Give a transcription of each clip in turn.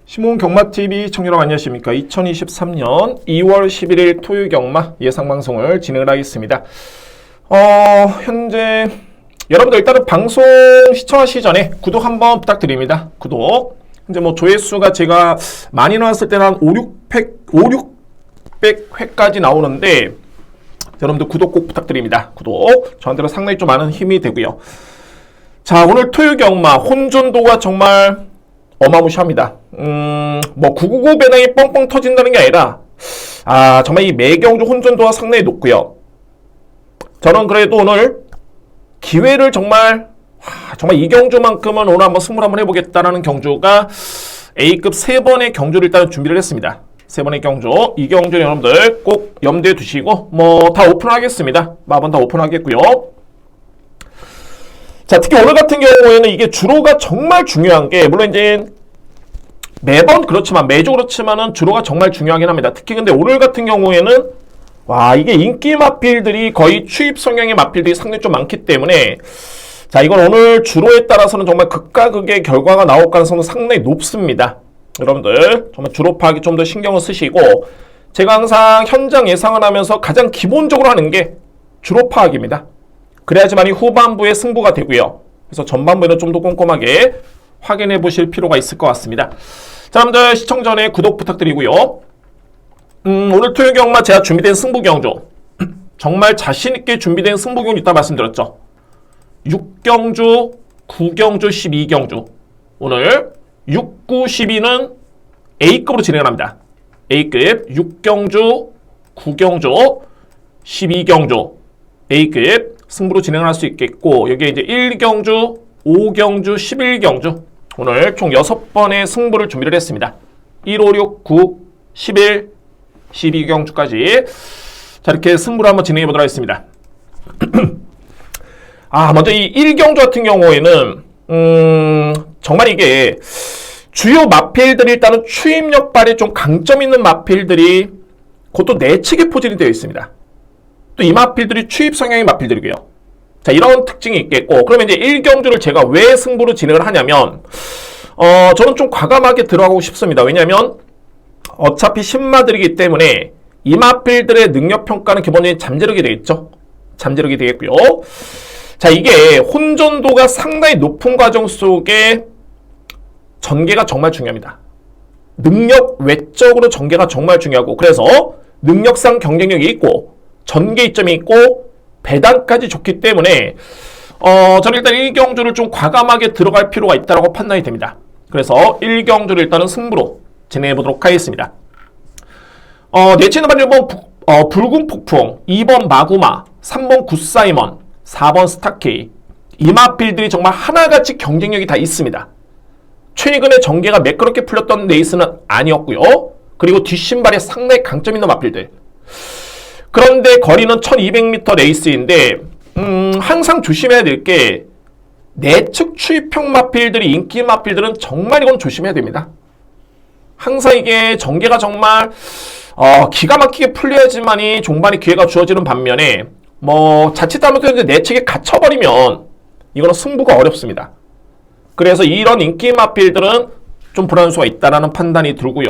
시몬경마TV 청취자 여러분 안녕하십니까. 2023년 2월 11일 토요경마 예상방송을 진행을 하겠습니다. 현재 여러분들 일단은 방송 시청하시기 전에 구독 한번 부탁드립니다. 구독. 이제 뭐 조회수가 제가 많이 나왔을 때는 한 5,600회까지 나오는데 여러분들 구독 꼭 부탁드립니다. 구독. 저한테는 상당히 좀 많은 힘이 되고요. 자, 오늘 토요경마 혼전도가 정말 어마무시합니다. 뭐 999 배당이 뻥뻥 터진다는 게 아니라 정말 이 매경주 혼전도가 상당히 높고요. 저는 그래도 오늘 기회를 정말 이 경주만큼은 오늘 한번 승부를 한번 해보겠다라는 경주가 A급 3번의 경주를 일단 준비를 했습니다. 3번의 경주, 이 경주는 여러분들 꼭 염두에 두시고 뭐 다 오픈하겠습니다. 마번 다 오픈하겠고요. 자, 특히 오늘 같은 경우에는 이게 주로가 정말 중요한 게, 물론 이제 매번 그렇지만, 매주 그렇지만은 주로가 정말 중요하긴 합니다. 특히 근데 오늘 같은 경우에는, 이게 인기 마필들이 거의 추입 성향의 마필들이 상당히 좀 많기 때문에, 자, 이건 오늘 주로에 따라서는 정말 극과 극의 결과가 나올 가능성은 상당히 높습니다. 여러분들, 정말 주로 파악에 좀 더 신경을 쓰시고, 제가 항상 현장 예상을 하면서 가장 기본적으로 하는 게 주로 파악입니다. 그래야지만이 후반부에 승부가 되고요. 그래서 전반부에는 좀 더 꼼꼼하게 확인해 보실 필요가 있을 것 같습니다. 자, 여러분들 시청 전에 구독 부탁드리고요. 오늘 토요경마 제가 준비된 승부 경주 정말 자신있게 준비된 승부 경주 있다 말씀드렸죠. 6경주, 9경주, 12경주 오늘 6, 9, 12는 A급으로 진행을 합니다. A급 6경주, 9경주, 12경주 A급 승부로 진행을 할 수 있겠고, 여기에 이제 1경주, 5경주, 11경주 오늘 총 6번의 승부를 준비를 했습니다. 1, 5, 6, 9, 11, 12경주까지 자, 이렇게 승부를 한번 진행해 보도록 하겠습니다. 먼저 이 1경주 같은 경우에는 정말 이게 주요 마필들이 일단은 추입력 발에 좀 강점 있는 마필들이 그것도 내측에 포진이 되어 있습니다. 또 이 마필들이 추입 성향의 마필들이고요. 자, 이런 특징이 있겠고, 그러면 이제 1경주를 제가 왜 승부로 진행을 하냐면, 저는 좀 과감하게 들어가고 싶습니다. 왜냐면, 어차피 신마들이기 때문에 이 마필들의 능력평가는 기본적인 잠재력이 되겠죠? 잠재력이 되겠고요. 자, 이게 혼전도가 상당히 높은 과정 속에 전개가 정말 중요합니다. 능력 외적으로 전개가 정말 중요하고, 그래서 능력상 경쟁력이 있고, 전개 이점이 있고 배당까지 좋기 때문에 저는 일단 1경주를 좀 과감하게 들어갈 필요가 있다고 판단이 됩니다. 그래서 1경주를 일단은 승부로 진행해 보도록 하겠습니다. 내치는 반 1번 붉은 폭풍, 2번 마구마, 3번 굿사이먼, 4번 스타케이. 이 마필들이 정말 하나같이 경쟁력이 다 있습니다. 최근에 전개가 매끄럽게 풀렸던 레이스는 아니었고요. 그리고 뒷신발에 상당히 강점 있는 마필들. 그런데 거리는 1200m 레이스인데 항상 조심해야 될 게 내측 추입형 마필들이 인기 마필들은 정말 이건 조심해야 됩니다. 항상 이게 전개가 정말 기가 막히게 풀려야지만이 종반에 기회가 주어지는 반면에 뭐 자칫 잘못해서 내측에 갇혀버리면 이거는 승부가 어렵습니다. 그래서 이런 인기 마필들은 좀 불안할 수가 있다라는 판단이 들고요.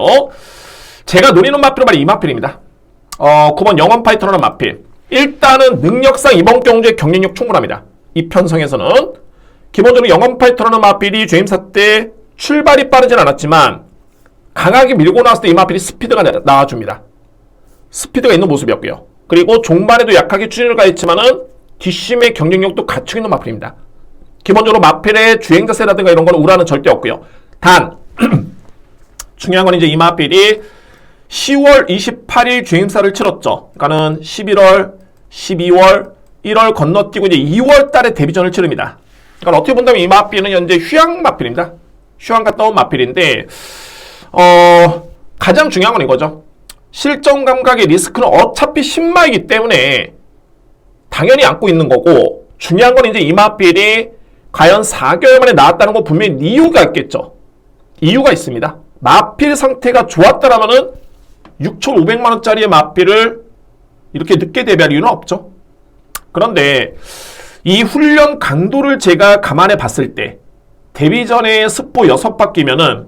제가 노리는 마필은 바로 이 마필입니다. 9번 영원파이터라는 마필. 일단은 능력상 이번 경주에 경쟁력 충분합니다. 이 편성에서는 기본적으로 영원파이터라는 마필이 주임사 때 출발이 빠르진 않았지만 강하게 밀고 나왔을 때 이 마필이 스피드가 나와줍니다. 스피드가 있는 모습이었고요. 그리고 종반에도 약하게 추진을 가했지만은 뒷심의 경쟁력도 갖추고 있는 마필입니다. 기본적으로 마필의 주행자세라든가 이런 거는 우라는 절대 없고요. 단 중요한 건 이제 이 마필이 10월 28일 주행사를 치렀죠. 그러니까는 11월, 12월, 1월 건너뛰고 이제 2월 달에 데뷔전을 치릅니다. 그러니까 어떻게 본다면 이 마필은 현재 휴양 마필입니다. 휴양 갔다 온 마필인데, 가장 중요한 건 이거죠. 실전 감각의 리스크는 어차피 신마이기 때문에 당연히 안고 있는 거고, 중요한 건 이제 이 마필이 과연 4개월 만에 나왔다는 건 분명히 이유가 있겠죠. 이유가 있습니다. 마필 상태가 좋았다라면은 6,500만원짜리의 마필을 이렇게 늦게 데뷔할 이유는 없죠. 그런데 이 훈련 강도를 제가 감안해 봤을 때 데뷔 전에 스포 6바퀴면은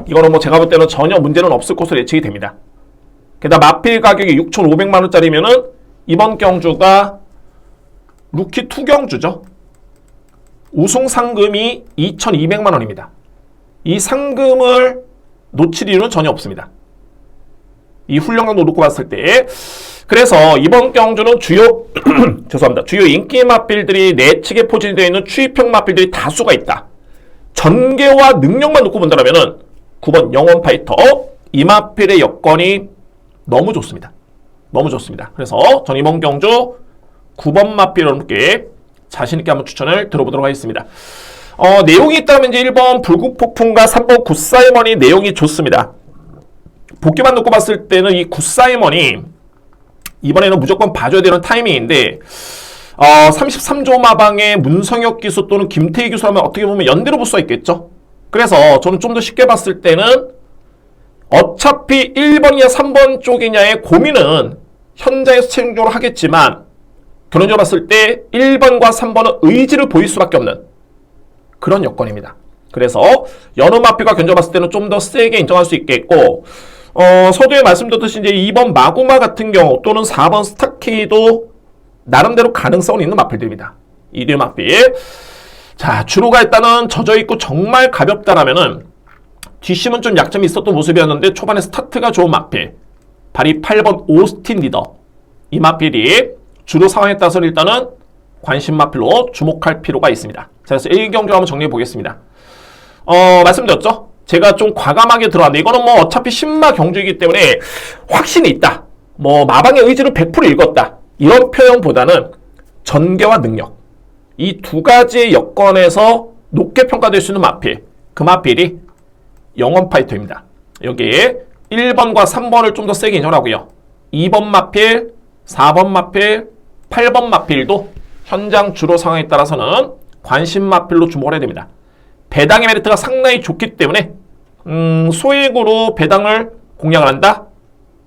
이거는 뭐 제가 볼 때는 전혀 문제는 없을 것으로 예측이 됩니다. 게다가 마필 가격이 6,500만원짜리면은 이번 경주가 루키 2 경주죠. 우승 상금이 2,200만원입니다. 이 상금을 놓칠 이유는 전혀 없습니다. 이 훈련강도 놓고 봤을 때. 그래서 이번 경주는 주요 죄송합니다. 주요 인기 마필들이 내측에 포진되어 있는 추입형 마필들이 다수가 있다. 전개와 능력만 놓고 본다면은 9번 영원 파이터 이 마필의 여건이 너무 좋습니다. 너무 좋습니다. 그래서 전 이번 경주 9번 마필 여러분께 자신있게 한번 추천을 들어보도록 하겠습니다. 내용이 있다면 이제 1번 불국폭풍과 3번 굿사이먼이 내용이 좋습니다. 복귀만 놓고 봤을 때는 이 굿사이먼이 이번에는 무조건 봐줘야 되는 타이밍인데 33조 마방의 문성혁 기수 또는 김태희 기수라면 어떻게 보면 연대로 볼 수가 있겠죠. 그래서 저는 좀 더 쉽게 봤을 때는 어차피 1번이냐 3번 쪽이냐의 고민은 현장에서 최종적으로 하겠지만 결론적으로 봤을 때 1번과 3번은 의지를 보일 수밖에 없는 그런 여건입니다. 그래서 여러 마필과 견져봤을 때는 좀 더 세게 인정할 수 있겠고 서두에 말씀드렸듯이 이제 2번 마구마 같은 경우 또는 4번 스타케이도 나름대로 가능성은 있는 마필들입니다. 이들 마필. 자, 주로가 일단은 젖어있고 정말 가볍다라면은 뒷심은 좀 약점이 있었던 모습이었는데 초반에 스타트가 좋은 마필. 발이 8번 오스틴 리더. 이 마필이 주로 상황에 따라서 일단은 관심 마필로 주목할 필요가 있습니다. 자, 그래서 1경주 한번 정리해 보겠습니다. 말씀드렸죠? 제가 좀 과감하게 들어왔는데 이거는 뭐 어차피 신마 경주이기 때문에 확신이 있다. 뭐 마방의 의지를 100% 읽었다. 이런 표현보다는 전개와 능력. 이 두 가지의 여건에서 높게 평가될 수 있는 마필. 그 마필이 영원 파이터입니다. 여기에 1번과 3번을 좀 더 세게 인정하고요. 2번 마필, 4번 마필, 8번 마필도 현장 주로 상황에 따라서는 관심 마필로 주목을 해야 됩니다. 배당의 메리트가 상당히 좋기 때문에 소액으로 배당을 공략을 한다?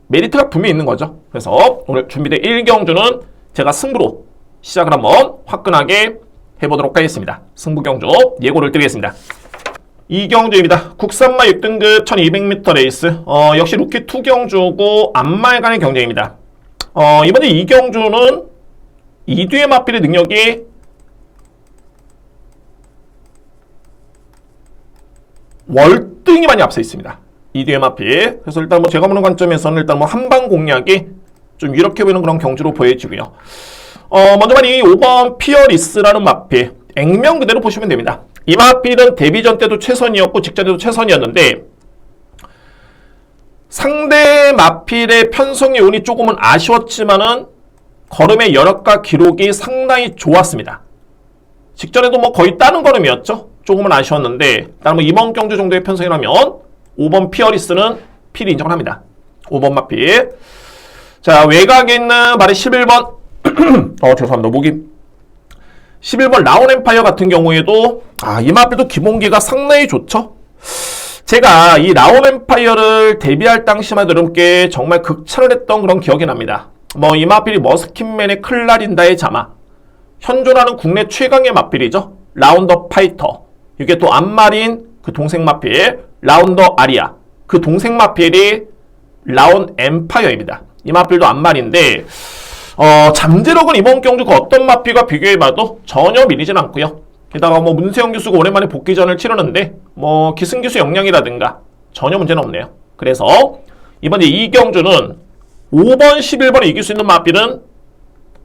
메리트가 분명히 있는 거죠. 그래서 오늘 준비된 1경주는 제가 승부로 시작을 한번 화끈하게 해보도록 하겠습니다. 승부경주 예고를 드리겠습니다. 2경주입니다. 국산마 6등급 1200m 레이스 역시 루키 2 경주고 안마간의 경쟁입니다. 이번에 2경주는 2뒤의 마필의 능력이 월등히 많이 앞서 있습니다. 2뒤의 마필. 그래서 일단 뭐 제가 보는 관점에서는 일단 뭐 한방 공략이 좀 유력해 보이는 그런 경주로 보여지고요. 먼저 말이 5번 피어리스라는 마필. 액면 그대로 보시면 됩니다. 이 마필은 데뷔전 때도 최선이었고 직전에도 최선이었는데 상대 마필의 편성의 운이 조금은 아쉬웠지만은 걸음의 여력과 기록이 상당히 좋았습니다. 직전에도 뭐 거의 따는 걸음이었죠. 조금은 아쉬웠는데 일단 뭐 이번 경주 정도의 편성이라면 5번 피어리스는 필히 인정을 합니다. 5번 마필. 자, 외곽에 있는 말이 11번 죄송합니다. 목이 11번 라온 엠파이어 같은 경우에도 이 마필도 기본기가 상당히 좋죠. 제가 이 라온 엠파이어를 데뷔할 당시만 해도 여러분께 정말 극찬을 했던 그런 기억이 납니다. 뭐 이 마필이 머스킨맨의 클라린다의 자마, 현존하는 국내 최강의 마필이죠. 라운더 파이터. 이게 또 안마린 그 동생 마필 라운더 아리아, 그 동생 마필이 라온 엠파이어입니다. 이 마필도 안마린데 잠재력은 이번 경주 그 어떤 마필과 비교해봐도 전혀 밀리진 않고요. 게다가 뭐 문세영 기수가 오랜만에 복귀전을 치르는데 뭐 기승 기수 역량이라든가 전혀 문제는 없네요. 그래서 이번에 이 경주는 5번, 11번을 이길 수 있는 마필은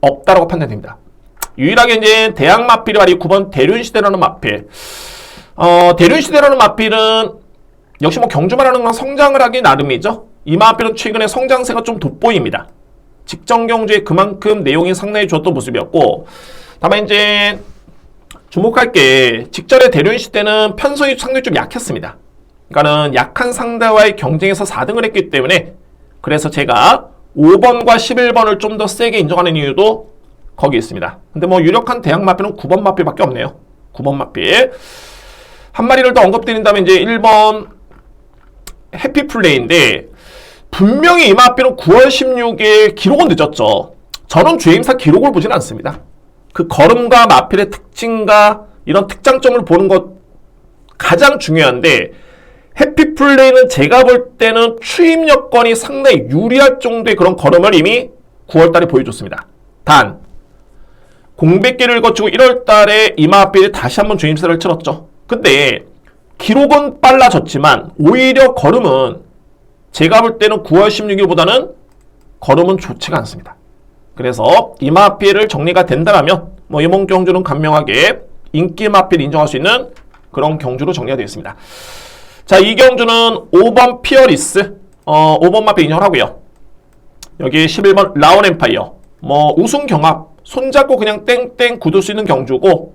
없다라고 판단됩니다. 유일하게 이제 대학 마필이 바로 9번 대륜시대라는 마필. 대륜시대라는 마필은 역시 뭐 경주만 하는 건 성장을 하기 나름이죠. 이 마필은 최근에 성장세가 좀 돋보입니다. 직전 경주에 그만큼 내용이 상당히 좋았던 모습이었고, 다만 이제 주목할 게 직전에 대륜시대는 편성이 상당히 좀 약했습니다. 그러니까는 약한 상대와의 경쟁에서 4등을 했기 때문에 그래서 제가 5번과 11번을 좀 더 세게 인정하는 이유도 거기 있습니다. 근데 뭐 유력한 대학 마필은 9번 마필밖에 없네요. 9번 마필. 한 마리를 더 언급드린다면 이제 1번 해피플레이인데 분명히 이 마필은 9월 16일 기록은 늦었죠. 저는 주행사 기록을 보진 않습니다. 그 걸음과 마필의 특징과 이런 특장점을 보는 것 가장 중요한데 해피플레이는 제가 볼 때는 추임 여건이 상당히 유리할 정도의 그런 걸음을 이미 9월달에 보여줬습니다. 단 공백기를 거치고 1월달에 이마필이 다시 한번 주임세를 치렀죠. 근데 기록은 빨라졌지만 오히려 걸음은 제가 볼 때는 9월 16일보다는 걸음은 좋지가 않습니다. 그래서 이마필을 정리가 된다면 이번 경주는 간명하게 인기 마필 인정할 수 있는 그런 경주로 정리가 되겠습니다. 자, 이 경주는 5번 피어리스 5번 마필 인정을 하고요. 여기 11번 라온 엠파이어 우승 경합 손잡고 그냥 땡땡 굳을 수 있는 경주고,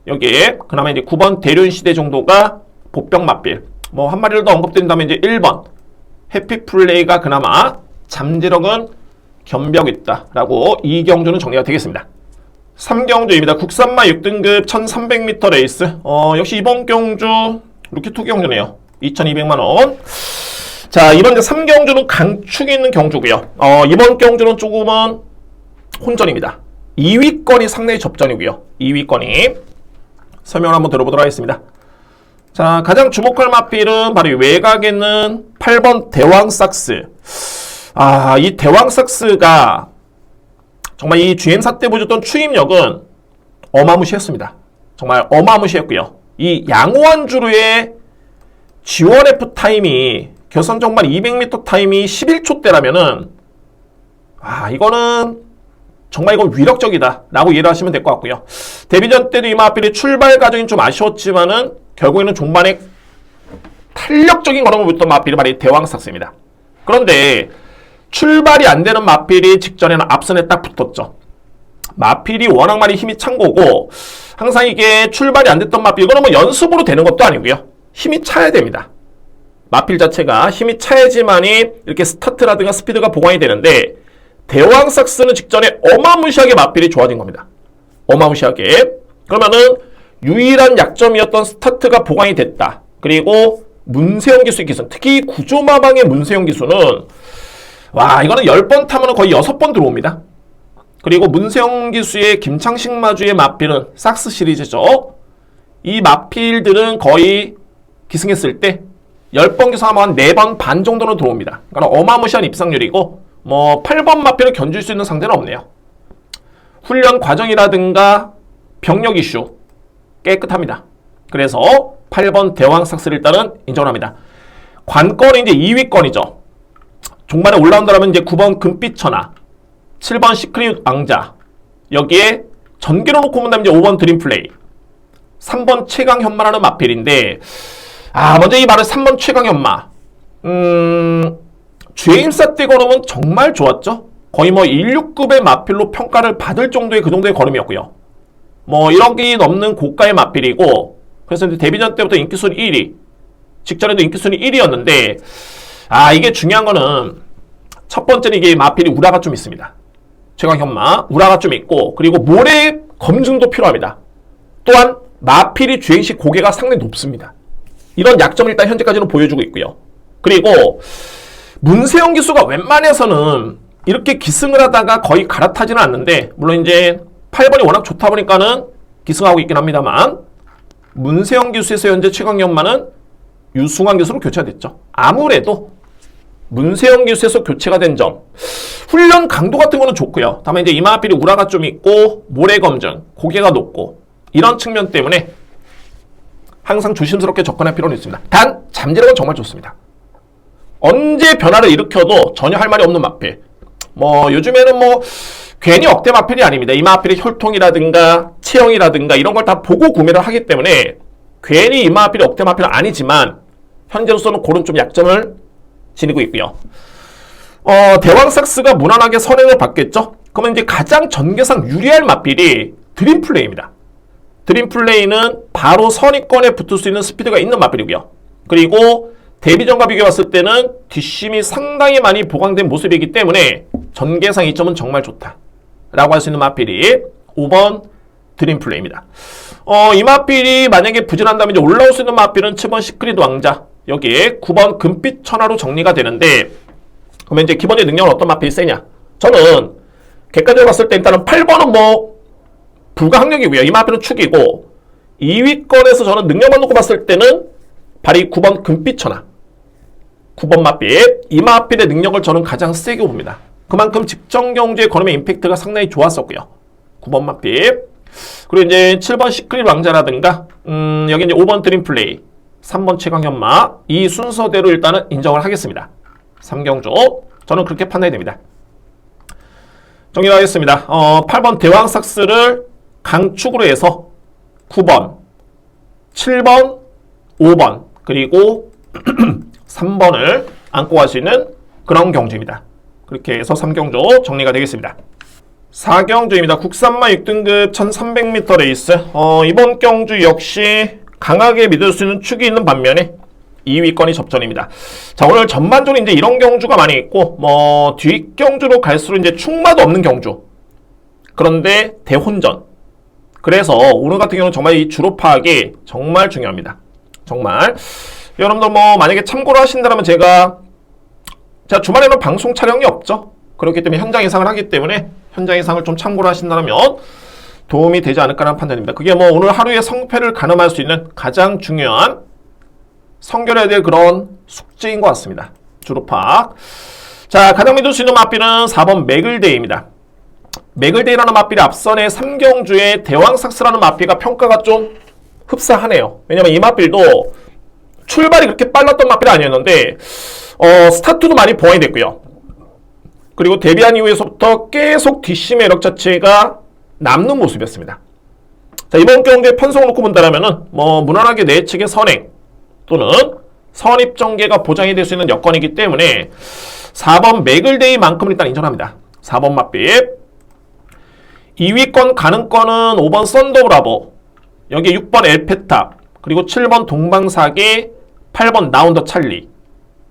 여기에 그나마 이제 9번 대륜 시대 정도가 복병 맞빌 한 마리를 더 언급된다면 이제 1번 해피플레이가 그나마 잠재력은 겸비하고 있다라고 이 경주는 정리가 되겠습니다. 3경주입니다. 국산마 6등급 1300m 레이스 역시 이번 경주 루키2 경주네요. 2200만원. 자, 이번 이제 3경주는 강축이 있는 경주고요. 이번 경주는 조금은 혼전입니다. 2위권이 상당히 접전이고요. 2위권이 설명을 한번 들어보도록 하겠습니다. 자, 가장 주목할 마필은 바로 외곽에 있는 8번 대왕삭스. 이 대왕삭스가 정말 이 GM사 때 보여줬던 추임력은 어마무시했습니다. 정말 어마무시했고요. 이 양호한주루의 G1F 타임이 결선 정말 200m 타임이 11초대라면은 이거는 정말 이건 위력적이다 라고 이해를 하시면 될 것 같고요. 데뷔전 때도 이 마필이 출발 과정이 좀 아쉬웠지만은 결국에는 종반에 탄력적인 걸음을 보였던 마필이 바로 대왕삭스입니다. 그런데 출발이 안 되는 마필이 직전에는 앞선에 딱 붙었죠. 마필이 워낙 많이 힘이 찬 거고, 항상 이게 출발이 안 됐던 마필, 이거는 연습으로 되는 것도 아니고요. 힘이 차야 됩니다. 마필 자체가 힘이 차야지만이 이렇게 스타트라든가 스피드가 보강이 되는데, 대왕삭스는 직전에 어마무시하게 마필이 좋아진 겁니다. 어마무시하게. 그러면은 유일한 약점이었던 스타트가 보강이 됐다. 그리고 문세영 기수의 기술, 특히 구조마방의 문세영 기수는 이거는 10번 타면 거의 6번 들어옵니다. 그리고 문세영 기수의 김창식 마주의 마필은 삭스 시리즈죠. 이 마필들은 거의 기승했을 때 10번 기승하면 한 4번 반 정도는 들어옵니다. 그러니까 어마무시한 입상률이고 8번 마필을 견줄 수 있는 상대는 없네요. 훈련 과정이라든가 병력 이슈 깨끗합니다. 그래서 8번 대왕삭스를 일단은 인정을 합니다. 관건은 이제 2위권이죠. 종반에 올라온다면 이제 9번 금빛 천하, 7번 시크릿 왕자, 여기에 전개로 놓고 본다면 이제 5번 드림플레이, 3번 최강 현마라는 마필인데, 먼저 이 말은 3번 최강 현마. 주행임사 때 걸음은 정말 좋았죠. 거의 16급의 마필로 평가를 받을 정도의 그 정도의 걸음이었고요. 1억이 넘는 고가의 마필이고, 그래서 이제 데뷔전 때부터 인기순위 1위, 직전에도 인기순위 1위였는데, 이게 중요한 거는 첫 번째는 이게 마필이 우라가 좀 있습니다. 최강 현마 우라가 좀 있고, 그리고 모래 검증도 필요합니다. 또한 마필이 주행시 고개가 상당히 높습니다. 이런 약점을 일단 현재까지는 보여주고 있고요. 그리고 문세영 기수가 웬만해서는 이렇게 기승을 하다가 거의 갈아타지는 않는데, 물론 이제 8번이 워낙 좋다 보니까는 기승하고 있긴 합니다만, 문세영 기수에서 현재 최강 현마는 유승환 기수로 교체가 됐죠. 아무래도 문세영 기수에서 교체가 된 점, 훈련 강도 같은 거는 좋고요. 다만 이제 이마필이 우라가 좀 있고 모래 검증, 고개가 높고 이런 측면 때문에 항상 조심스럽게 접근할 필요는 있습니다. 단 잠재력은 정말 좋습니다. 언제 변화를 일으켜도 전혀 할 말이 없는 마필. 요즘에는 괜히 억대 마필이 아닙니다. 이 마필의 혈통이라든가 체형이라든가 이런 걸 다 보고 구매를 하기 때문에 괜히 이 마필이 억대 마필은 아니지만 현재로서는 그런 좀 약점을 지니고 있고요. 대왕삭스가 무난하게 선행을 받겠죠? 그러면 이제 가장 전개상 유리할 마필이 드림플레이입니다. 드림플레이는 바로 선위권에 붙을 수 있는 스피드가 있는 마필이고요. 그리고 데뷔전과 비교해봤을 때는 뒷심이 상당히 많이 보강된 모습이기 때문에 전개상 이점은 정말 좋다 라고 할 수 있는 마필이 5번 드림플레이입니다. 이 마필이 만약에 부진한다면 이제 올라올 수 있는 마필은 7번 시크릿 왕자, 여기에 9번 금빛 천하로 정리가 되는데, 그러면 이제 기본적인 능력은 어떤 마필이 세냐? 저는 객관적으로 봤을 때 일단은 8번은 불가항력이고요. 이 마필은 축이고, 2위권에서 저는 능력만 놓고 봤을 때는 바로 9번 금빛천하. 9번 맞빛. 이 맞빛의 능력을 저는 가장 세게 봅니다. 그만큼 직전경주의 걸음의 임팩트가 상당히 좋았었고요. 9번 맞빛. 그리고 이제 7번 시크릿 왕자라든가, 여기 이제 5번 드림 플레이, 3번 최강현마, 이 순서대로 일단은 인정을 하겠습니다. 3경주. 저는 그렇게 판단이 됩니다. 정리하겠습니다. 8번 대왕삭스를 강축으로 해서 9번, 7번, 5번, 그리고 3번을 안고 가시는 그런 경주입니다. 그렇게 해서 3경주 정리가 되겠습니다. 4경주입니다. 국산마 6등급 1300m 레이스. 이번 경주 역시 강하게 믿을 수 있는 축이 있는 반면에 2위권이 접전입니다. 자, 오늘 전반적으로 이제 이런 경주가 많이 있고, 뒷경주로 갈수록 이제 축마도 없는 경주. 그런데 대혼전. 그래서 오늘 같은 경우는 정말 이 주로 파악이 정말 중요합니다. 정말. 여러분들 만약에 참고를 하신다면 제가 주말에는 방송 촬영이 없죠. 그렇기 때문에 현장 예상을 하기 때문에 현장 예상을 좀 참고를 하신다면 도움이 되지 않을까라는 판단입니다. 그게 오늘 하루의 성패를 가늠할 수 있는 가장 중요한 성결해야 될 그런 숙제인 것 같습니다. 주로 파악. 자, 가장 믿을 수 있는 맞비는 4번 맥을데이입니다. 맥을데이라는 맞비의 앞선의 3경주의 대왕삭스라는 맞비가 평가가 좀 흡사하네요. 왜냐면 이 맞비도 출발이 그렇게 빨랐던 맞비는 아니었는데 스타트도 많이 보완이 됐고요. 그리고 데뷔한 이후에서부터 계속 뒷심 매력 자체가 남는 모습이었습니다. 자, 이번 경주에 편성을 놓고 본다면은 무난하게 내 측의 선행 또는 선입전개가 보장이 될 수 있는 여건이기 때문에 4번 맥을데이만큼은 일단 인정합니다. 4번 맞빛. 2위권 가능권은 5번 썬더브라보, 여기에 6번 엘페탑, 그리고 7번 동방사계, 8번 나운더 찰리.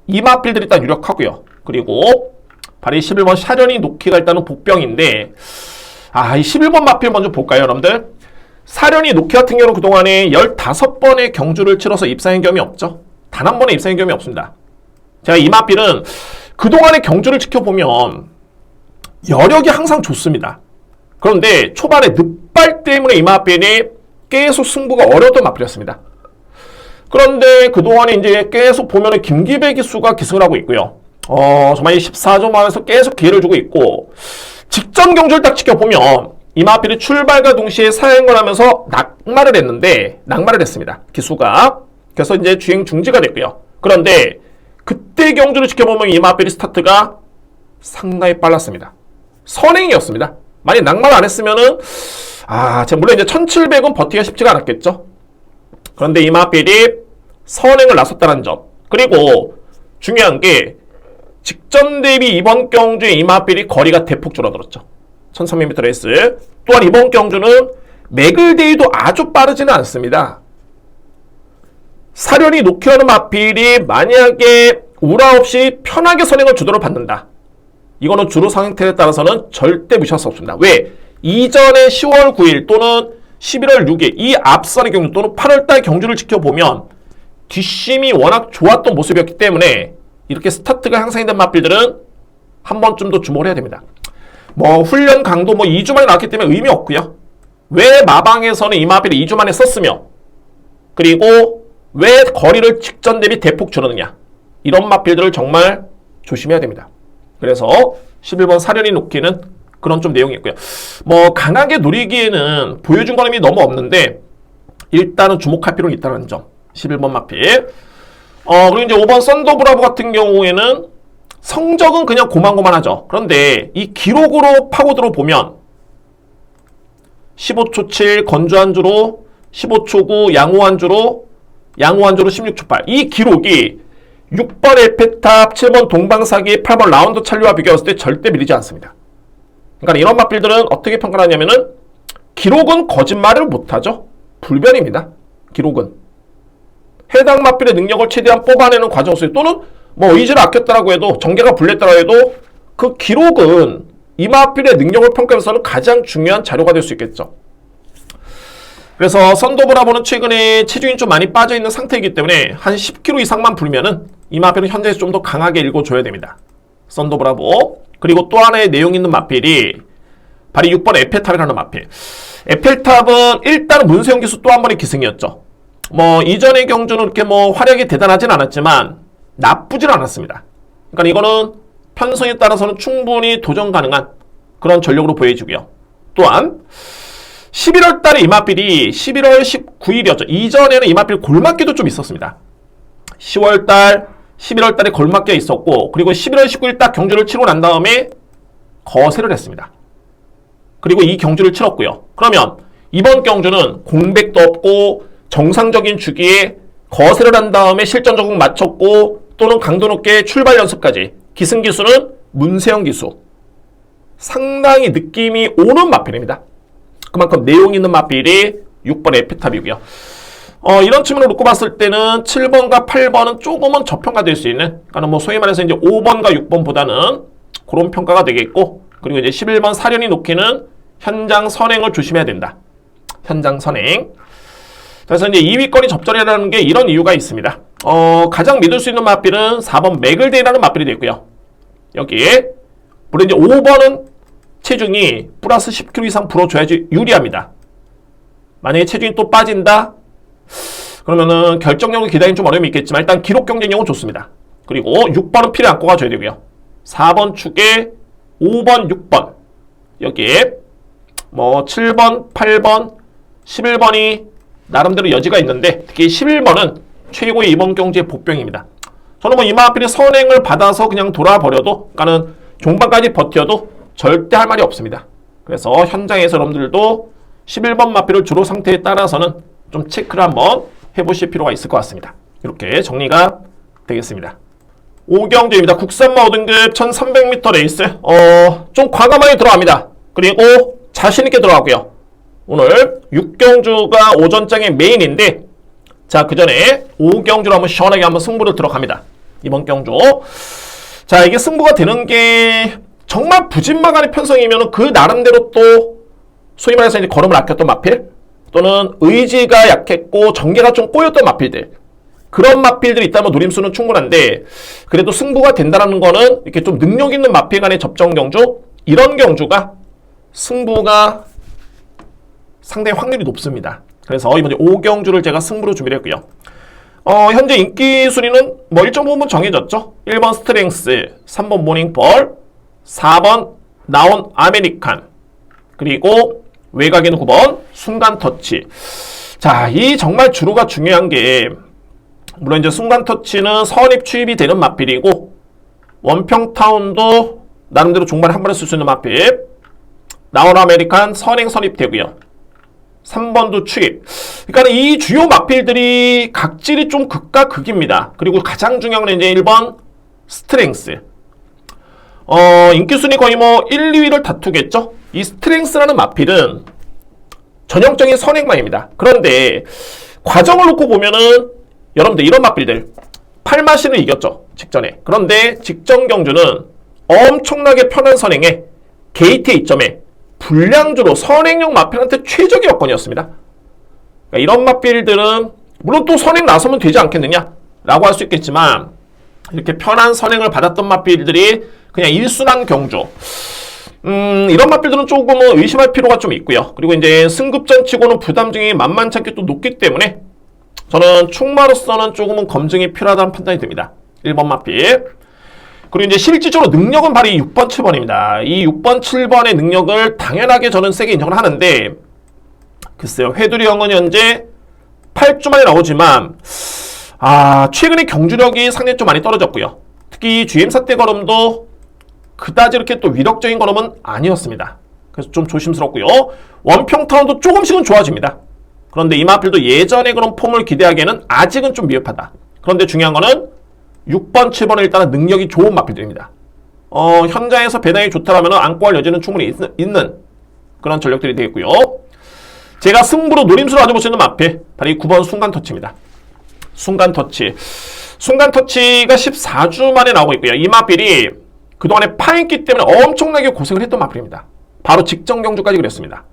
이 맞필들이 일단 유력하고요. 그리고 바로 11번 샤련이 노키가 일단은 복병인데, 이 11번 맞필 먼저 볼까요, 여러분들? 사련이 노키 같은 경우는 그동안에 15번의 경주를 치러서 입상한 경험이 없죠. 단 한 번의 입상한 경험이 없습니다. 제가 이 맞필은 그동안의 경주를 지켜보면 여력이 항상 좋습니다. 그런데 초반에 늑발 때문에 이 맞필이 계속 승부가 어려웠던 맞필이었습니다. 그런데 그동안에 이제 계속 보면은 김기배 기수가 기승을 하고 있고요. 정말 14점 만에서 계속 기회를 주고 있고, 직전 경주를 딱 지켜보면 이마필이 출발과 동시에 사행을 하면서 낙마를 했습니다. 기수가. 그래서 이제 주행 중지가 됐고요. 그런데 그때 경주를 지켜보면 이마필이 스타트가 상당히 빨랐습니다. 선행이었습니다. 만약 낙마를 안 했으면은 물론 이제 1700은 버티기가 쉽지가 않았겠죠. 그런데 이마필이 선행을 나섰다는 점. 그리고 중요한 게 직전 대비 이번 경주에 이마필이 거리가 대폭 줄어들었죠. 1300m 레이스. 또한 이번 경주는 맥을데이도 아주 빠르지는 않습니다. 사련이 노키하는 마필이 만약에 우라 없이 편하게 선행을 주도를 받는다. 이거는 주로 상태에 따라서는 절대 무시할 수 없습니다. 왜? 이전에 10월 9일 또는 11월 6일 이 앞선의 경주 또는 8월달 경주를 지켜보면 뒷심이 워낙 좋았던 모습이었기 때문에 이렇게 스타트가 향상이 된 마필들은 한 번쯤 더 주목을 해야 됩니다. 훈련 강도 2주 만에 나왔기 때문에 의미 없고요. 왜 마방에서는 이 마필을 2주 만에 썼으며, 그리고 왜 거리를 직전 대비 대폭 줄었느냐. 이런 마필들을 정말 조심해야 됩니다. 그래서 11번 사련이 놓기는 그런 좀 내용이 있고요. 강하게 노리기에는 보여준 걸음이 너무 없는데 일단은 주목할 필요는 있다는 점. 11번 마필. 그리고 이제 5번 썬더브라보 같은 경우에는 성적은 그냥 고만고만하죠. 그런데 이 기록으로 파고들어 보면 15초 7 건조 한 주로 15초 9 양호 한 주로 16초 8. 이 기록이 6번 엘페탑, 7번 동방사기, 8번 라운드 찰리와 비교했을 때 절대 밀리지 않습니다. 그러니까 이런 마필들은 어떻게 평가를 하냐면은 기록은 거짓말을 못하죠. 불변입니다. 기록은. 해당 마필의 능력을 최대한 뽑아내는 과정 속에 또는 의지를 아꼈다라고 해도 전개가 불렸다라고 해도 그 기록은 이 마필의 능력을 평가해서는 가장 중요한 자료가 될 수 있겠죠. 그래서 썬더브라보는 최근에 체중이 좀 많이 빠져있는 상태이기 때문에 한 10kg 이상만 불면은 이 마필은 현재에서 좀 더 강하게 읽어줘야 됩니다. 썬더브라보. 그리고 또 하나의 내용 있는 마필이 바로 6번 에펠탑이라는 마필. 에펠탑은 일단 문세영 기수 또 한 번의 기승이었죠. 뭐 이전의 경주는 이렇게 뭐 화력이 대단하진 않았지만 나쁘진 않았습니다. 그러니까 이거는 편성에 따라서는 충분히 도전 가능한 그런 전력으로 보여지고요. 또한 11월 달에 이마필이 11월 19일이었죠. 이전에는 이마필 골맞기도 좀 있었습니다. 10월 달, 11월 달에 골맞기가 있었고, 그리고 11월 19일 딱 경주를 치고 난 다음에 거세를 했습니다. 그리고 이 경주를 치렀고요. 그러면 이번 경주는 공백도 없고 정상적인 주기에 거세를 한 다음에 실전 적응 마쳤고, 또는 강도 높게 출발 연습까지 기승 기수는 문세영 기수. 상당히 느낌이 오는 마필입니다. 그만큼 내용 있는 마필이 6번 에피탑이고요. 이런 측면을 놓고 봤을 때는 7번과 8번은 조금은 저평가될 수 있는, 그러니까 뭐 소위 말해서 이제 5번과 6번보다는 그런 평가가 되겠고, 그리고 이제 11번 사련이 놓기는 현장 선행을 조심해야 된다. 현장 선행. 그래서 이제 2위권이 접전이라는 게 이런 이유가 있습니다. 가장 믿을 수 있는 마필은 4번 맥을데이라는 마필이 되고요. 여기에 물론 이제 5번은 체중이 플러스 10kg 이상 불어줘야지 유리합니다. 만약에 체중이 또 빠진다? 그러면은 결정력을 기다리긴 좀 어려움이 있겠지만 일단 기록 경쟁력은 좋습니다. 그리고 6번은 필요 안고 가줘야 되고요. 4번 축에 5번, 6번 여기에 뭐 7번, 8번, 11번이 나름대로 여지가 있는데 특히 11번은 최고의 이번 경주의 복병입니다. 저는 뭐 이마필이 선행을 받아서 그냥 돌아버려도, 그러니까는 종반까지 버텨도 절대 할 말이 없습니다. 그래서 현장에서 여러분들도 11번 마필을 주로 상태에 따라서는 좀 체크를 한번 해보실 필요가 있을 것 같습니다. 이렇게 정리가 되겠습니다. 5경주입니다. 국산마 5등급 1300m 레이스. 좀 과감하게 들어갑니다. 그리고 자신있게 들어가고요. 오늘 6경주가 오전장의 메인인데, 자, 그 전에 5경주로 한번 시원하게 한번 승부를 들어갑니다. 이번 경주. 자, 이게 승부가 되는 게 정말 부진마간의 편성이면 그 나름대로 또 소위 말해서 이제 걸음을 아꼈던 마필, 또는 의지가 약했고 전개가 좀 꼬였던 마필들, 그런 마필들이 있다면 노림수는 충분한데, 그래도 승부가 된다는 거는 이렇게 좀 능력 있는 마필 간의 접전 경주, 이런 경주가 승부가 상당히 확률이 높습니다. 그래서 이번에 5경주를 제가 승부로 준비를 했고요. 현재 인기 순위는 뭐 일정 부분 정해졌죠. 1번 스트렝스, 3번 모닝볼, 4번 나온 아메리칸, 그리고 외곽에는 9번 순간 터치. 자, 이 정말 주로가 중요한 게, 물론 이제 순간 터치는 선입 추입이 되는 마필이고, 원평타운도 나름대로 종반에 한 번에 쓸 수 있는 마필, 나온 아메리칸 선행 선입되고요. 3번도 추입. 그러니까 이 주요 마필들이 각질이 좀 극과 극입니다. 그리고 가장 중요한 건 이제 1번 스트렝스. 인기순위 거의 뭐 1, 2위를 다투겠죠? 이 스트렝스라는 마필은 전형적인 선행마입니다. 그런데 과정을 놓고 보면은 여러분들 이런 마필들 팔마신을 이겼죠, 직전에. 그런데 직전 경주는 엄청나게 편한 선행에 게이트의 이점에 불량주로 선행용 마필한테 최적의 여건이었습니다. 그러니까 이런 마필들은 물론 또 선행 나서면 되지 않겠느냐 라고 할 수 있겠지만, 이렇게 편한 선행을 받았던 마필들이 그냥 일순환 경주, 이런 마필들은 조금은 의심할 필요가 좀 있고요. 그리고 이제 승급전 치고는 부담증이 만만치 않게 또 높기 때문에 저는 충마로서는 조금은 검증이 필요하다는 판단이 듭니다. 1번 마필. 그리고 이제 실질적으로 능력은 바로 이 6번, 7번입니다. 이 6번, 7번의 능력을 당연하게 저는 세게 인정을 하는데, 글쎄요, 회두리 형은 현재 8주 만에 나오지만, 최근에 경주력이 상당히 좀 많이 떨어졌고요. 특히 GM사 때 걸음도 그다지 이렇게 또 위력적인 걸음은 아니었습니다. 그래서 좀 조심스럽고요. 원평타운도 조금씩은 좋아집니다. 그런데 이 마필도 예전의 그런 폼을 기대하기에는 아직은 좀 미흡하다. 그런데 중요한 거는 6번, 7번은 일단은 능력이 좋은 마필들입니다. 현장에서 배당이 좋다라면 안고 할 여지는 충분히 있는 그런 전력들이 되겠고요. 제가 승부로 노림수로 가져볼 수 있는 마필, 바로 이 9번 순간터치입니다. 순간터치. 순간터치가 14주 만에 나오고 있고요. 이 마필이 그동안에 파인기 때문에 엄청나게 고생을 했던 마필입니다. 바로 직전 경주까지 그랬습니다.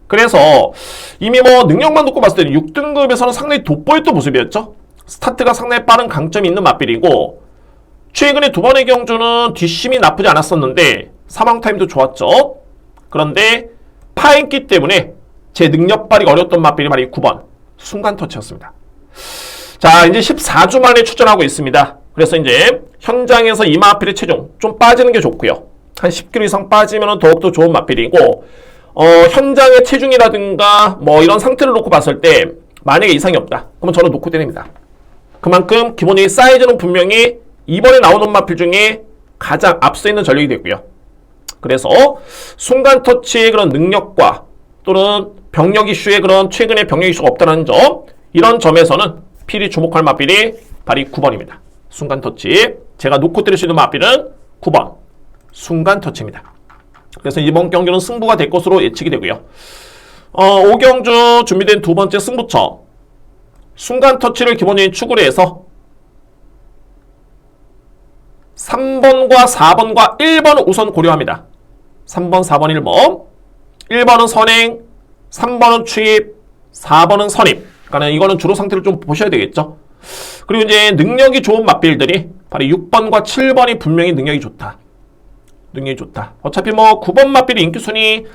그래서 이미 뭐 능력만 놓고 봤을 때 6등급에서는 상당히 돋보였던 모습이었죠. 스타트가 상당히 빠른 강점이 있는 마필이고, 최근에 두 번의 경주는 뒷심이 나쁘지 않았었는데 사망 타임도 좋았죠. 그런데 파인기 때문에 제 능력 발휘가 어려웠던 마필이 바로 이 9번 순간 터치였습니다. 자, 이제 14주 만에 출전하고 있습니다. 그래서 이제 현장에서 이 마필의 체중 좀 빠지는 게 좋고요. 한 10kg 이상 빠지면 더욱더 좋은 마필이고, 현장의 체중이라든가 뭐 이런 상태를 놓고 봤을 때 만약에 이상이 없다. 그러면 저는 놓고 때립니다. 그만큼 기본적인 사이즈는 분명히 이번에 나오는 마필 중에 가장 앞서 있는 전력이 되고요. 그래서 순간 터치의 그런 능력과 또는 병력 이슈의 그런 최근에 병력 이슈가 없다는 점, 이런 점에서는 필히 주목할 마필이 바로 9번입니다. 순간 터치. 제가 놓고 때릴 수 있는 마필은 9번 순간 터치입니다. 그래서 이번 경기는 승부가 될 것으로 예측이 되고요. 5경주 준비된 두 번째 승부처. 순간 터치를 기본적인 추구를 해서 3번과 4번과 1번을 우선 고려합니다. 3번, 4번, 1번. 1번은 선행, 3번은 추입, 4번은 선입. 그러니까 이거는 주로 상태를 좀 보셔야 되겠죠. 그리고 이제 능력이 좋은 맞빌들이 바로 6번과 7번이 분명히 능력이 좋다. 능력이 좋다. 어차피 뭐 9번 맞빌이 인기순위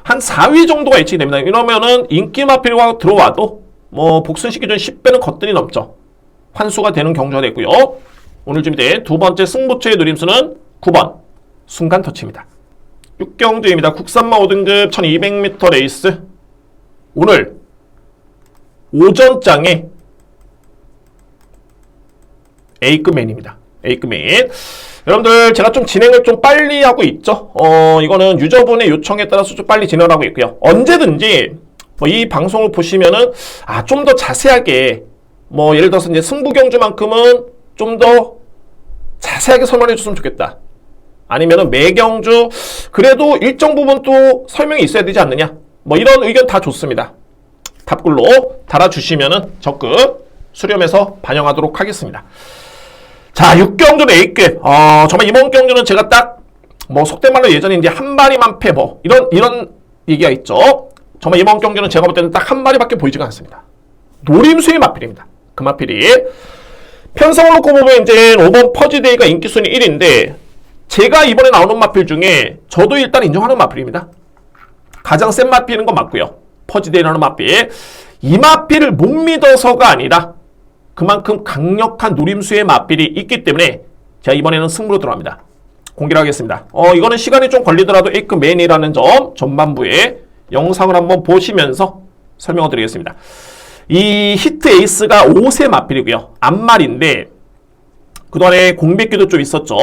한 4위 정도가 예측이 됩니다. 이러면은 인기 맞빌과 들어와도 뭐 복순식 기준 10배는 거뜬히 넘죠. 환수가 되는 경주가 됐고요. 오늘 준비된 두 번째 승부처의 누림수는 9번 순간 터치입니다. 6경주입니다. 국산마 5등급 1200m 레이스. 오늘 오전장에 A급 맨입니다. A급 맨. 여러분들 제가 좀 진행을 좀 빨리 하고 있죠. 이거는 유저분의 요청에 따라서 좀 빨리 진행을 하고 있고요. 언제든지 뭐 이 방송을 보시면은 좀 더 자세하게 뭐 예를 들어서 이제 승부경주만큼은 좀 더 자세하게 설명해 줬으면 좋겠다. 아니면은 매경주 그래도 일정 부분 또 설명이 있어야 되지 않느냐. 뭐 이런 의견 다 좋습니다. 답글로 달아주시면은 적극 수렴해서 반영하도록 하겠습니다. 자, 6경주는 A급. 정말 이번 경주는 제가 딱 뭐 속된 말로 예전에 이제 한 마리만 패 뭐 이런 얘기가 있죠. 정말 이번 경주는 제가 볼 때는 딱 한 마리밖에 보이지가 않습니다. 노림수의 마필입니다. 그 마필이 편성을 놓고 보면 이제 5번 퍼지데이가 인기순위 1인데 제가 이번에 나오는 마필 중에 저도 일단 인정하는 마필입니다. 가장 센 마필인 건 맞고요. 퍼지데이라는 마필. 이 마필을 못 믿어서가 아니라 그만큼 강력한 노림수의 마필이 있기 때문에 제가 이번에는 승부로 들어갑니다. 공개를 하겠습니다. 이거는 시간이 좀 걸리더라도 A급 맨이라는 점 전반부에 영상을 한번 보시면서 설명을 드리겠습니다. 이 히트 에이스가 5세 마필이고요. 앞말인데 그동안에 공백기도 좀 있었죠.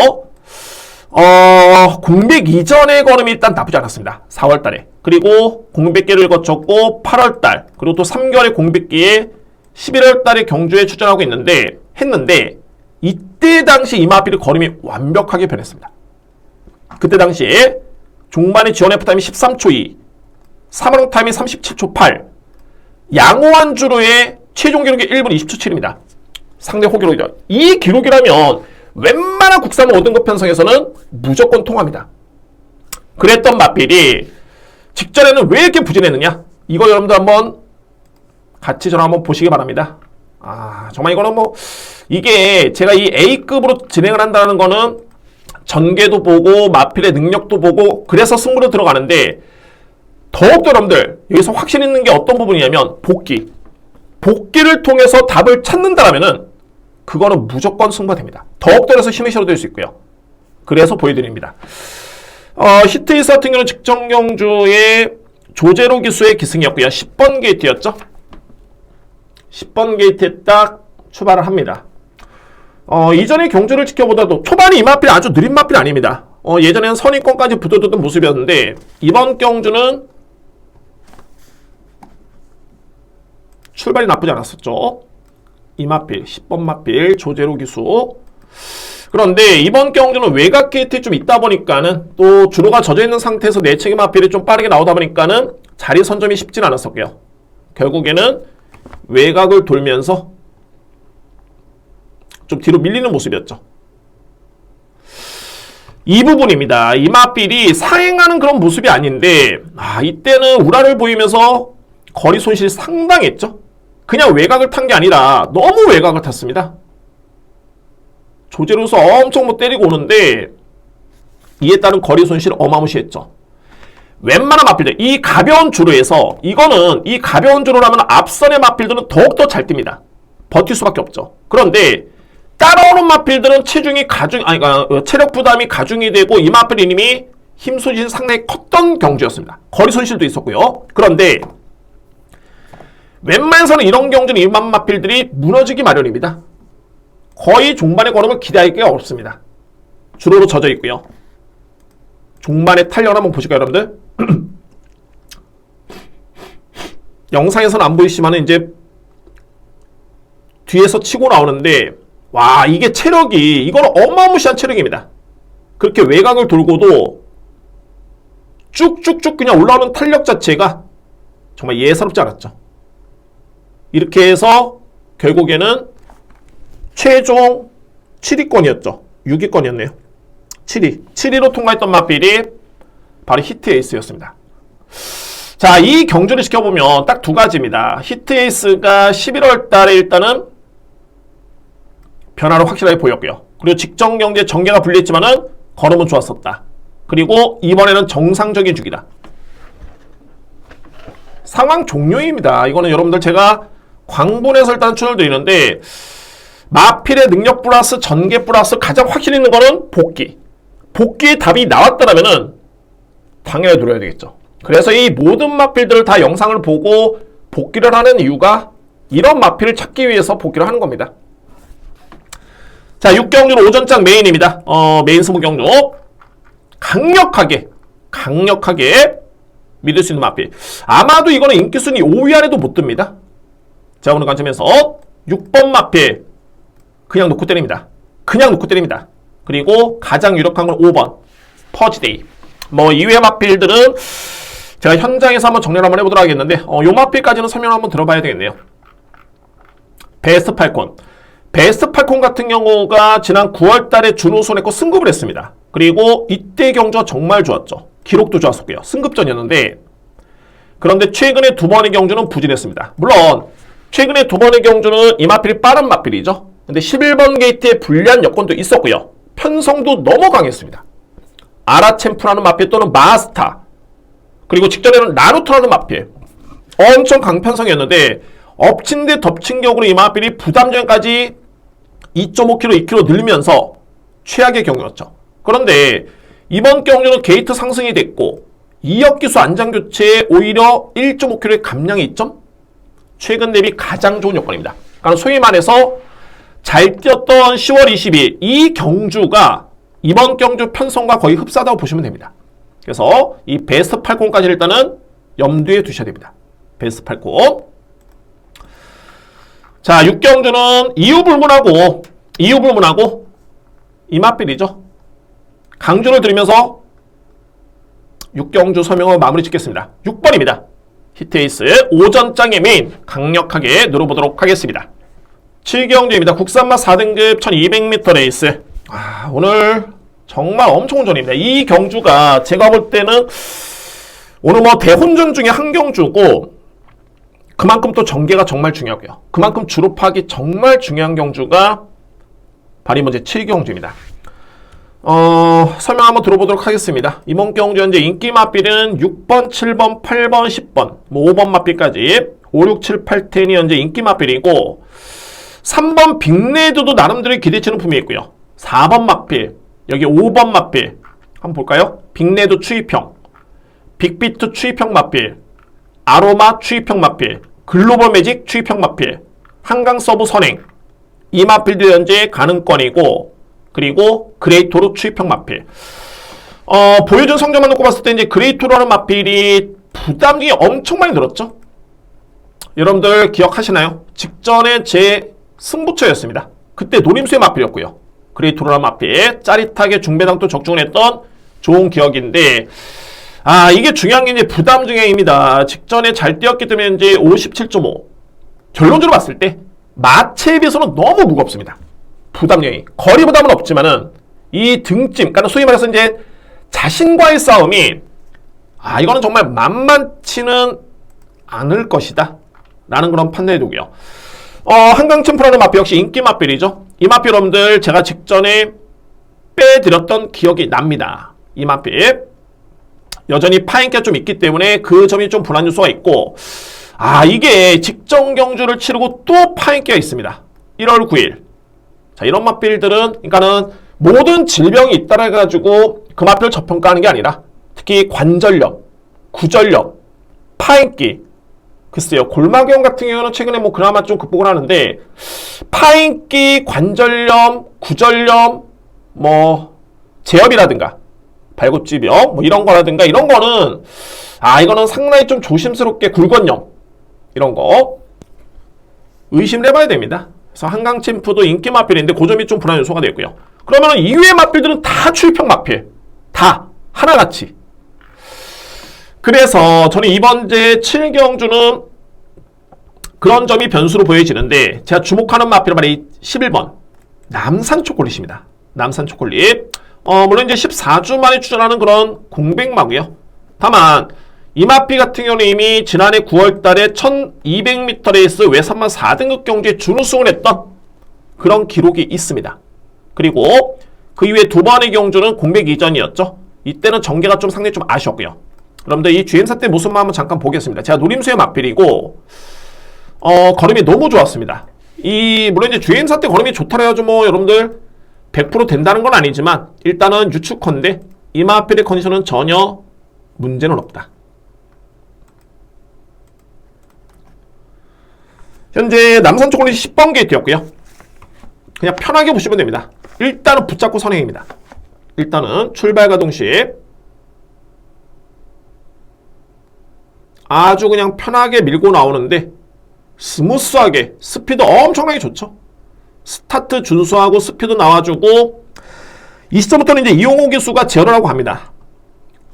공백 이전의 걸음이 일단 나쁘지 않았습니다. 4월달에. 그리고 공백기를 거쳤고 8월달 그리고 또 3개월의 공백기에 11월달에 경주에 출전하고 했는데 이때 당시 이 마필의 걸음이 완벽하게 변했습니다. 그때 당시에 종반의 지원 F타임이 13초 2 3월용 타임이 37초 8 양호한 주로의 최종 기록이 1분 20초 7입니다. 상대 호기록이죠. 이 기록이라면 웬만한 국산 5등급 편성에서는 무조건 통합니다. 그랬던 마필이 직전에는 왜 이렇게 부진했느냐? 이거 여러분들 한번 같이 저랑 한번 보시기 바랍니다. 정말 이거는 뭐 이게 제가 이 A급으로 진행을 한다는 거는 전개도 보고 마필의 능력도 보고 그래서 승부로 들어가는데 더욱더 여러분들 여기서 확신 있는 게 어떤 부분이냐면 복귀를 통해서 답을 찾는다라면은 그거는 무조건 승부가 됩니다. 더욱더 그래서 힘이 실어될 수 있고요. 그래서 보여드립니다. 히트에이스 같은 경우는 직전 경주의 조제로 기수의 기승이었고요. 10번 게이트였죠. 10번 게이트에 딱 출발을 합니다. 이전의 경주를 지켜보다도 초반에 이 마필 아주 느린 마필 아닙니다. 예전에는 선입권까지 붙어두던 모습이었는데 이번 경주는 출발이 나쁘지 않았었죠. 이 마필, 10번 마필, 조제로 기수. 그런데 이번 경주는 외곽 게이트에 좀 있다 보니까는 또 주로가 젖어있는 상태에서 내측의 마필이 좀 빠르게 나오다 보니까는 자리 선점이 쉽진 않았었고요. 결국에는 외곽을 돌면서 좀 뒤로 밀리는 모습이었죠. 이 부분입니다. 이 마필이 사행하는 그런 모습이 아닌데 이때는 우라를 보이면서 거리 손실이 상당했죠. 그냥 외곽을 탄 게 아니라 너무 외곽을 탔습니다. 조제로서 엄청 뭐 때리고 오는데 이에 따른 거리 손실 어마무시했죠. 웬만한 마필들 이 가벼운 주로에서 이거는 이 가벼운 주로라면 앞선의 마필들은 더욱더 잘 뜁니다. 버틸 수밖에 없죠. 그런데 따라오는 마필들은 체력 부담이 가중이 되고 이 마필 이님이 힘 손실이 상당히 컸던 경주였습니다. 거리 손실도 있었고요. 그런데 웬만해서는 이런 경주는 이 마필들이 무너지기 마련입니다. 거의 종반의 걸음을 기대하기가 어렵습니다. 주로로 젖어 있고요. 종반의 탄력을 한번 보실까요, 여러분들? 영상에서는 안 보이시면 이제 뒤에서 치고 나오는데, 와, 이게 체력이, 이건 어마무시한 체력입니다. 그렇게 외곽을 돌고도 쭉쭉쭉 그냥 올라오는 탄력 자체가 정말 예사롭지 않았죠. 이렇게 해서 결국에는 최종 7위권이었죠. 6위권이었네요. 7위로 통과했던 마필이 바로 히트에이스였습니다. 자, 이 경주를 지켜보면 딱 두 가지입니다. 히트에이스가 11월 달에 일단은 변화를 확실하게 보였고요. 그리고 직전 경기에 전개가 불리했지만은 걸음은 좋았었다. 그리고 이번에는 정상적인 주기다. 상황 종료입니다. 이거는 여러분들 제가 광분해서 일단 추천을 드리는데, 마필의 능력 플러스 전개 플러스 가장 확실히 있는 거는 복귀. 복귀의 답이 나왔다라면은 당연히 누려야 되겠죠. 그래서 이 모든 마필들을 다 영상을 보고 복귀를 하는 이유가 이런 마필을 찾기 위해서 복귀를 하는 겁니다. 자, 6경주는 오전장 메인입니다. 메인 스무 경주. 강력하게 믿을 수 있는 마필. 아마도 이거는 인기순위 5위 안에도 못 듭니다. 자, 오늘 관점에서 6번 마필 그냥 놓고 때립니다. 그리고 가장 유력한 건 5번 퍼지데이. 뭐 이외의 마필들은 제가 현장에서 한번 정리를 한번 해보도록 하겠는데, 요 마필까지는 설명을 한번 들어봐야 되겠네요. 베스트 팔콘 같은 경우가 지난 9월 달에 준우승 했고 승급을 했습니다. 그리고 이때 경주가 정말 좋았죠. 기록도 좋았었고요. 승급전이었는데, 그런데 최근에 두 번의 경주는 부진했습니다. 물론 최근에 두 번의 경주는 이 마필이 빠른 마필이죠. 근데 11번 게이트에 불리한 여건도 있었고요. 편성도 너무 강했습니다. 아라챔프라는 마필 또는 마스타, 그리고 직전에는 나루토라는 마필, 엄청 강편성이었는데 엎친 데 덮친 격으로 이 마필이 부담전까지 2.5kg, 2kg 늘면서 최악의 경우였죠. 그런데 이번 경주는 게이트 상승이 됐고 2역기수 안장교체에 오히려 1.5kg의 감량이 있점? 최근 대비 가장 좋은 여건입니다. 그러니까 소위 말해서 잘 뛰었던 10월 20일 이 경주가 이번 경주 편성과 거의 흡사하다고 보시면 됩니다. 그래서 이 베스트 팔콘까지 일단은 염두에 두셔야 됩니다. 베스트 팔콘. 자, 6경주는 이유불문하고 이마필이죠. 강조를 드리면서 6경주 설명을 마무리 짓겠습니다. 6번입니다. 히트에이스 오전장의 메인 강력하게 누려보도록 하겠습니다. 7경주입니다. 국산마 4등급 1200m 레이스. 오늘 정말 엄청 혼전입니다. 이 경주가 제가 볼 때는 오늘 뭐 대혼전 중에 한 경주고, 그만큼 또 전개가 정말 중요하고요. 그만큼 주로 파악이 정말 중요한 경주가 바로 이번 제 7경주입니다. 설명 한번 들어보도록 하겠습니다. 이번 경주 현재 인기 마필은 6번, 7번, 8번, 10번, 뭐 5번 마필까지 5, 6, 7, 8, 10이 현재 인기 마필이고, 3번 빅레드도 나름대로 기대치는 품이 있고요. 4번 마필, 여기 5번 마필 한번 볼까요? 빅레드 추입형, 빅비트 추입형 마필, 아로마 추입형 마필, 글로벌 매직 추입형 마필, 한강 서브 선행, 이 마필도 현재 가능권이고, 그리고 그레이토로 추입형 마필. 보여준 성적만 놓고 봤을 때 이제 그레이토로라는 마필이 부담이 엄청 많이 늘었죠. 여러분들 기억하시나요? 직전에 제 승부처였습니다. 그때 노림수의 마필이었고요. 그레이토로라는 마필 짜릿하게 중배당도 적중을 했던 좋은 기억인데, 이게 중요한 게 이제 부담 중량입니다. 직전에 잘 뛰었기 때문에 이제 57.5. 결론적으로 봤을 때 마체에 비해서는 너무 무겁습니다. 부담량이. 거리 부담은 없지만은 이 등짐, 그러니까 소위 말해서 이제 자신과의 싸움이, 이거는 정말 만만치는 않을 것이다 라는 그런 판단이 되고요. 한강 챔프라는 마필 역시 인기 마필이죠. 이 마필 여러분들 제가 직전에 빼드렸던 기억이 납니다. 이 마필 여전히 파인기가 좀 있기 때문에 그 점이 좀 불안 요소가 있고, 이게 직전 경주를 치르고 또 파인기가 있습니다. 1월 9일. 자, 이런 맞빌들은, 그러니까는 모든 질병이 있다라 해가지고 그 맞빌을 저평가하는 게 아니라 특히 관절염, 구절염, 파인기, 글쎄요, 골마경 같은 경우는 최근에 뭐 그나마 좀 극복을 하는데, 파인기, 관절염, 구절염, 뭐, 제염이라든가, 발굽지병, 뭐 이런 거라든가, 이런 거는, 이거는 상당히 좀 조심스럽게 굴건염, 이런 거, 의심을 해봐야 됩니다. 그래서 한강침푸도 인기 마필인데, 그 점이 좀 불안 요소가 되고요. 그러면 이외의 마필들은 다 추입형 마필. 다. 하나같이. 그래서 저는 이번 제 7경주는 그런 점이 변수로 보여지는데, 제가 주목하는 마필은 바로 이 11번 남산 초콜릿입니다. 남산 초콜릿. 물론 이제 14주 만에 출전하는 그런 공백마고요. 다만 이 마필 같은 경우는 이미 지난해 9월 달에 1200m 레이스 외산만 4등급 경주에 준우승을 했던 그런 기록이 있습니다. 그리고 그 이후에 두 번의 경주는 공백 이전이었죠. 이때는 전개가 좀 상당히 좀 아쉬웠고요. 여러분들 이 GM사 때 모습만 한번 잠깐 보겠습니다. 제가 노림수의 마필이고 걸음이 너무 좋았습니다. 물론 이제 GM사 때 걸음이 좋다라 해가지고 뭐 여러분들 100% 된다는 건 아니지만 일단은 유축컨대 이 마필의 컨디션은 전혀 문제는 없다. 현재 남산 초콜릿 10번 게이트였고요. 그냥 편하게 보시면 됩니다. 일단은 붙잡고 선행입니다. 일단은 출발과 동시에 아주 그냥 편하게 밀고 나오는데 스무스하게 스피드 엄청나게 좋죠. 스타트 준수하고 스피드 나와주고 이 시점부터는 이제 이용호 기수가 제어를 하고 합니다.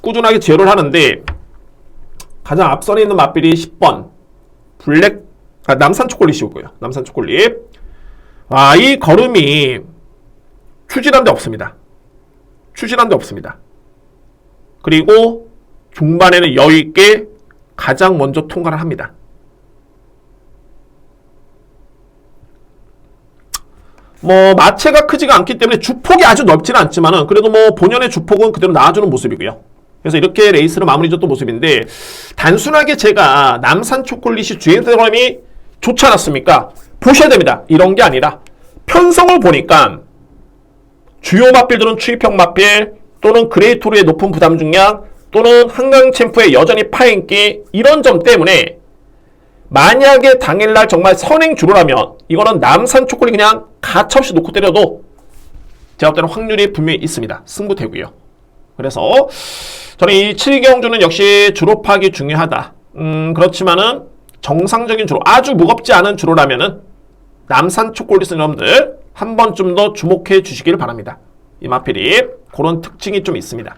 꾸준하게 제어를 하는데 가장 앞선에 있는 맞빌이 10번 남산 초콜릿이고요. 남산 초콜릿. 이 걸음이 추진한 데 없습니다. 추진한 데 없습니다. 그리고 중반에는 여유있게 가장 먼저 통과를 합니다. 뭐 마체가 크지가 않기 때문에 주폭이 아주 넓지는 않지만은 그래도 뭐 본연의 주폭은 그대로 나와주는 모습이고요. 그래서 이렇게 레이스를 마무리 줬던 모습인데, 단순하게 제가 남산 초콜릿이 주행성이 좋지 않았습니까? 보셔야 됩니다. 이런 게 아니라 편성을 보니까 주요 마필들은 추입형 마필 또는 그레이토르의 높은 부담 중량 또는 한강 챔프의 여전히 파인기, 이런 점 때문에 만약에 당일날 정말 선행 주로라면 이거는 남산 초콜릿 그냥 가차없이 놓고 때려도 제가 볼 때는 확률이 분명히 있습니다. 승부되고요. 그래서 저는 이 7경주는 역시 주로 파악이 중요하다. 그렇지만은 정상적인 주로, 아주 무겁지 않은 주로라면은 남산 초콜릿 여러분들 한 번쯤 더 주목해 주시길 바랍니다. 이 마필이 그런 특징이 좀 있습니다.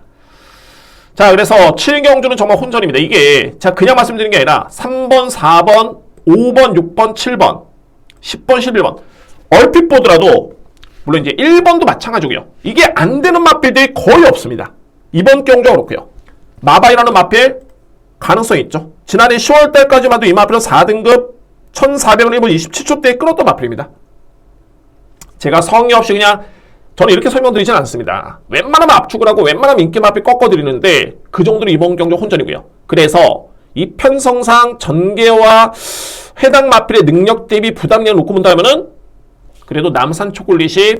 자, 그래서 7경주는 정말 혼전입니다. 이게 제가 그냥 말씀드리는 게 아니라 3번, 4번, 5번, 6번, 7번, 10번, 11번 얼핏 보더라도 물론 이제 1번도 마찬가지고요. 이게 안 되는 마필들이 거의 없습니다. 이번 경주가 그렇고요. 마바이라는 마필 가능성이 있죠. 지난해 10월 달까지만 해도 이 마필은 4등급 1400을 1분 27초대에 끊었던 마필입니다. 제가 성의 없이 그냥 저는 이렇게 설명드리진 않습니다. 웬만하면 압축을 하고 웬만하면 인기 마필 꺾어드리는데 그 정도로 이번 경주 혼전이고요. 그래서 이 편성상 전개와 해당 마필의 능력 대비 부담량을 놓고 본다면은 그래도 남산 초콜릿이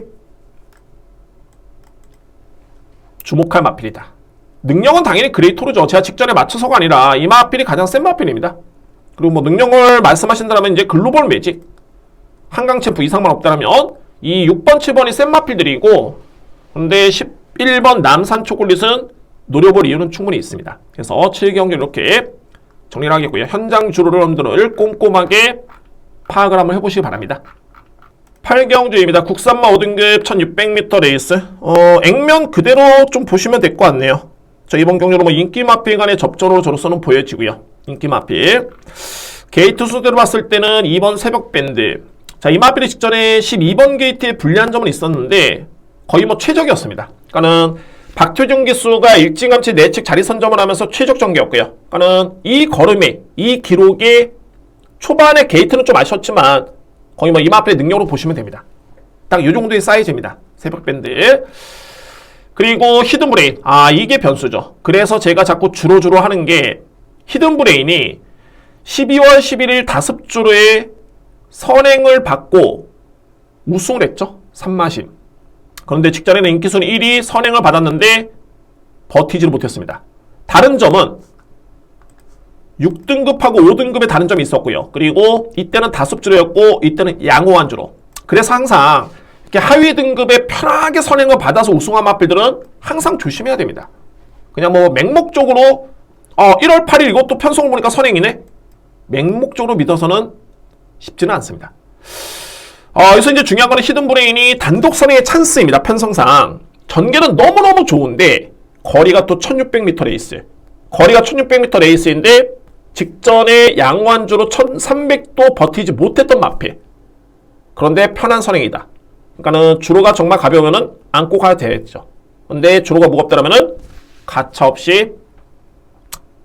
주목할 마필이다. 능력은 당연히 그레이토르죠. 제가 직전에 맞춰서가 아니라 이 마필이 가장 센 마필입니다. 그리고 뭐 능력을 말씀하신다면 이제 글로벌 매직 한강 챔프 이상만 없다면 이 6번, 7번이 센 마필들이고, 근데 11번 남산 초콜릿은 노려볼 이유는 충분히 있습니다. 그래서 7경기 이렇게 정리를 하겠고요. 현장 주로를 여러분들을 꼼꼼하게 파악을 한번 해보시기 바랍니다. 8경주입니다. 국산마 5등급 1600m 레이스. 액면 그대로 좀 보시면 될 것 같네요. 자, 이번 경주로 뭐 인기 마필 간의 접전으로 저로서는 보여지고요. 인기 마필. 게이트 수대로 봤을 때는 2번 새벽 밴드. 자, 이 마필이 직전에 12번 게이트에 불리한 점은 있었는데 거의 뭐 최적이었습니다. 그러니까는 박효준 기수가 일찌감치 내측 자리 선점을 하면서 최적 전개였고요. 그러니까는 이 걸음이, 이 기록이 초반에 게이트는 좀 아쉬웠지만 거의 뭐 이 마필의 능력으로 보시면 됩니다. 딱 이 정도의 사이즈입니다. 새벽 밴드. 그리고 히든 브레인. 이게 변수죠. 그래서 제가 자꾸 주로 하는 게 히든 브레인이 12월 11일 다습주로의 선행을 받고 우승을 했죠. 산마신. 그런데 직전에는 인기순위 1위 선행을 받았는데 버티지를 못했습니다. 다른 점은 6등급하고 5등급의 다른 점이 있었고요. 그리고 이때는 다습주로였고 이때는 양호한주로. 그래서 항상 이렇게 하위 등급에 편하게 선행을 받아서 우승한 마필들은 항상 조심해야 됩니다. 그냥 뭐 맹목적으로 1월 8일 이것도 편성을 보니까 선행이네. 맹목적으로 믿어서는 쉽지는 않습니다. 여기서 이제 중요한 거는 히든브레인이 단독 선행의 찬스입니다. 편성상. 전개는 너무너무 좋은데 거리가 또 1600m 레이스. 거리가 1600m 레이스인데 직전에 양호한주로 1300도 버티지 못했던 마필. 그런데 편한 선행이다. 그러니까는 주로가 정말 가벼우면은 안고 가야 되겠죠. 근데 주로가 무겁다면은 가차없이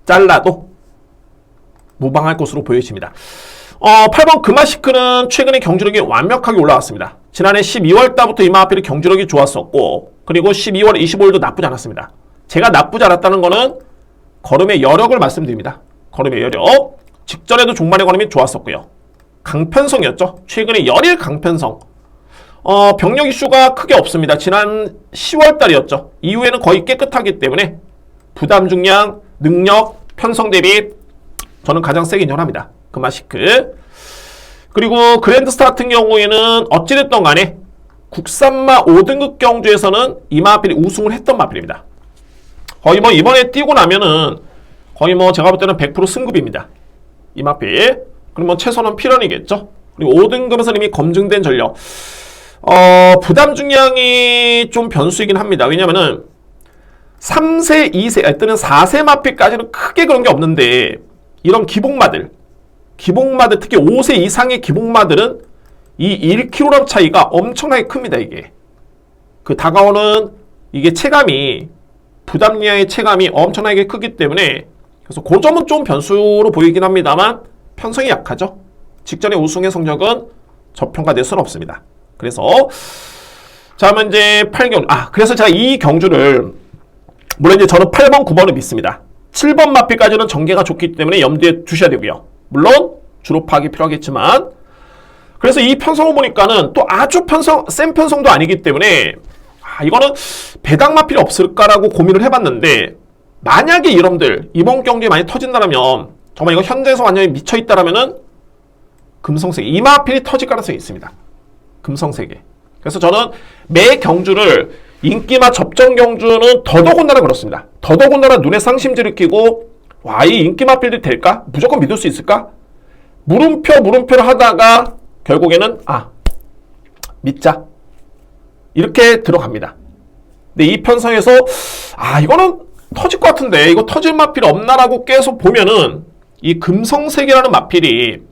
잘라도 무방할 것으로 보여집니다. 8번 금아시크는 최근에 경주력이 완벽하게 올라왔습니다. 지난해 12월 달부터 이마하필이 경주력이 좋았었고 그리고 12월 25일도 나쁘지 않았습니다. 제가 나쁘지 않았다는 거는 걸음의 여력을 말씀드립니다. 걸음의 여력. 직전에도 종반의 걸음이 좋았었고요. 강편성이었죠. 최근에 열일 강편성. 병력 이슈가 크게 없습니다. 지난 10월 달이었죠. 이후에는 거의 깨끗하기 때문에 부담 중량, 능력, 편성 대비 저는 가장 세게 인정합니다. 금아시크. 그리고 그랜드스타 같은 경우에는 어찌됐든 간에 국산마 5등급 경주에서는 이마필이 우승을 했던 마필입니다. 거의 뭐 이번에 뛰고 나면은 거의 뭐 제가 볼 때는 100% 승급입니다. 이마필. 그럼 뭐 최소는 필연이겠죠. 그리고 5등급에서 이미 검증된 전력. 부담 중량이 좀 변수이긴 합니다. 왜냐면은 3세, 2세, 또는 4세 마필까지는 크게 그런 게 없는데 이런 기복마들, 특히 5세 이상의 기복마들은 이 1kg 차이가 엄청나게 큽니다. 이게 그 다가오는 이게 체감이 부담량의 체감이 엄청나게 크기 때문에 그래서 그 점은 좀 변수로 보이긴 합니다만 편성이 약하죠. 직전에 우승의 성적은 저평가될 수는 없습니다. 그래서 자, 그러면 이제 8경주. 그래서 제가 이 경주를 물론 이제 저는 8번, 9번을 믿습니다. 7번 마필까지는 전개가 좋기 때문에 염두에 두셔야 되고요. 물론 주로 파악이 필요하겠지만 그래서 이 편성을 보니까는 또 아주 센 편성도 아니기 때문에 이거는 배당 마필이 없을까라고 고민을 해봤는데 만약에 여러분들 이번 경기에 많이 터진다면 정말 이거 현장에서 완전히 미쳐있다라면은 금성세계 이마필이 터질 가능성이 있습니다. 금성세계. 그래서 저는 매 경주를 인기마 접전 경주는 더더군다나 그렇습니다. 더더군다나 눈에 상심지를 끼고 와, 이 인기마필들이 될까? 무조건 믿을 수 있을까? 물음표를 하다가 결국에는 믿자. 이렇게 들어갑니다. 근데 이 편성에서 이거는 터질 것 같은데 이거 터질 마필 없나라고 계속 보면은 이 금성세계라는 마필이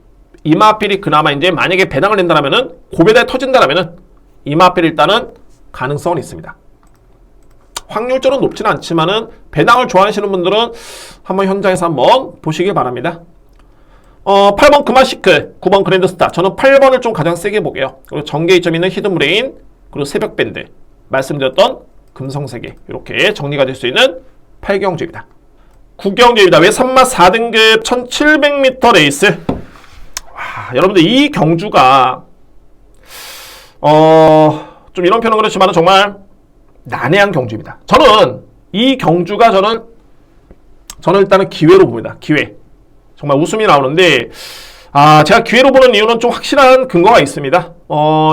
이 마필이 그나마 이제 만약에 배당을 낸다면은 고배당이 터진다면은 이 마필 일단은 가능성은 있습니다. 확률적으로 높지는 않지만은 배당을 좋아하시는 분들은 한번 현장에서 한번 보시길 바랍니다. 8번 금아시크, 9번 그랜드스타. 저는 8번을 좀 가장 세게 보게요. 그리고 전개 이점 있는 히든브레인, 그리고 새벽밴드, 말씀드렸던 금성세계. 이렇게 정리가 될 수 있는 8경주입니다. 9경주입니다. 외산마 4등급 1700m 레이스. 여러분들 이 경주가 좀 이런 표현은 그렇지만 정말 난해한 경주입니다. 저는 이 경주가 저는 일단은 기회로 봅니다. 기회. 정말 웃음이 나오는데 제가 기회로 보는 이유는 좀 확실한 근거가 있습니다.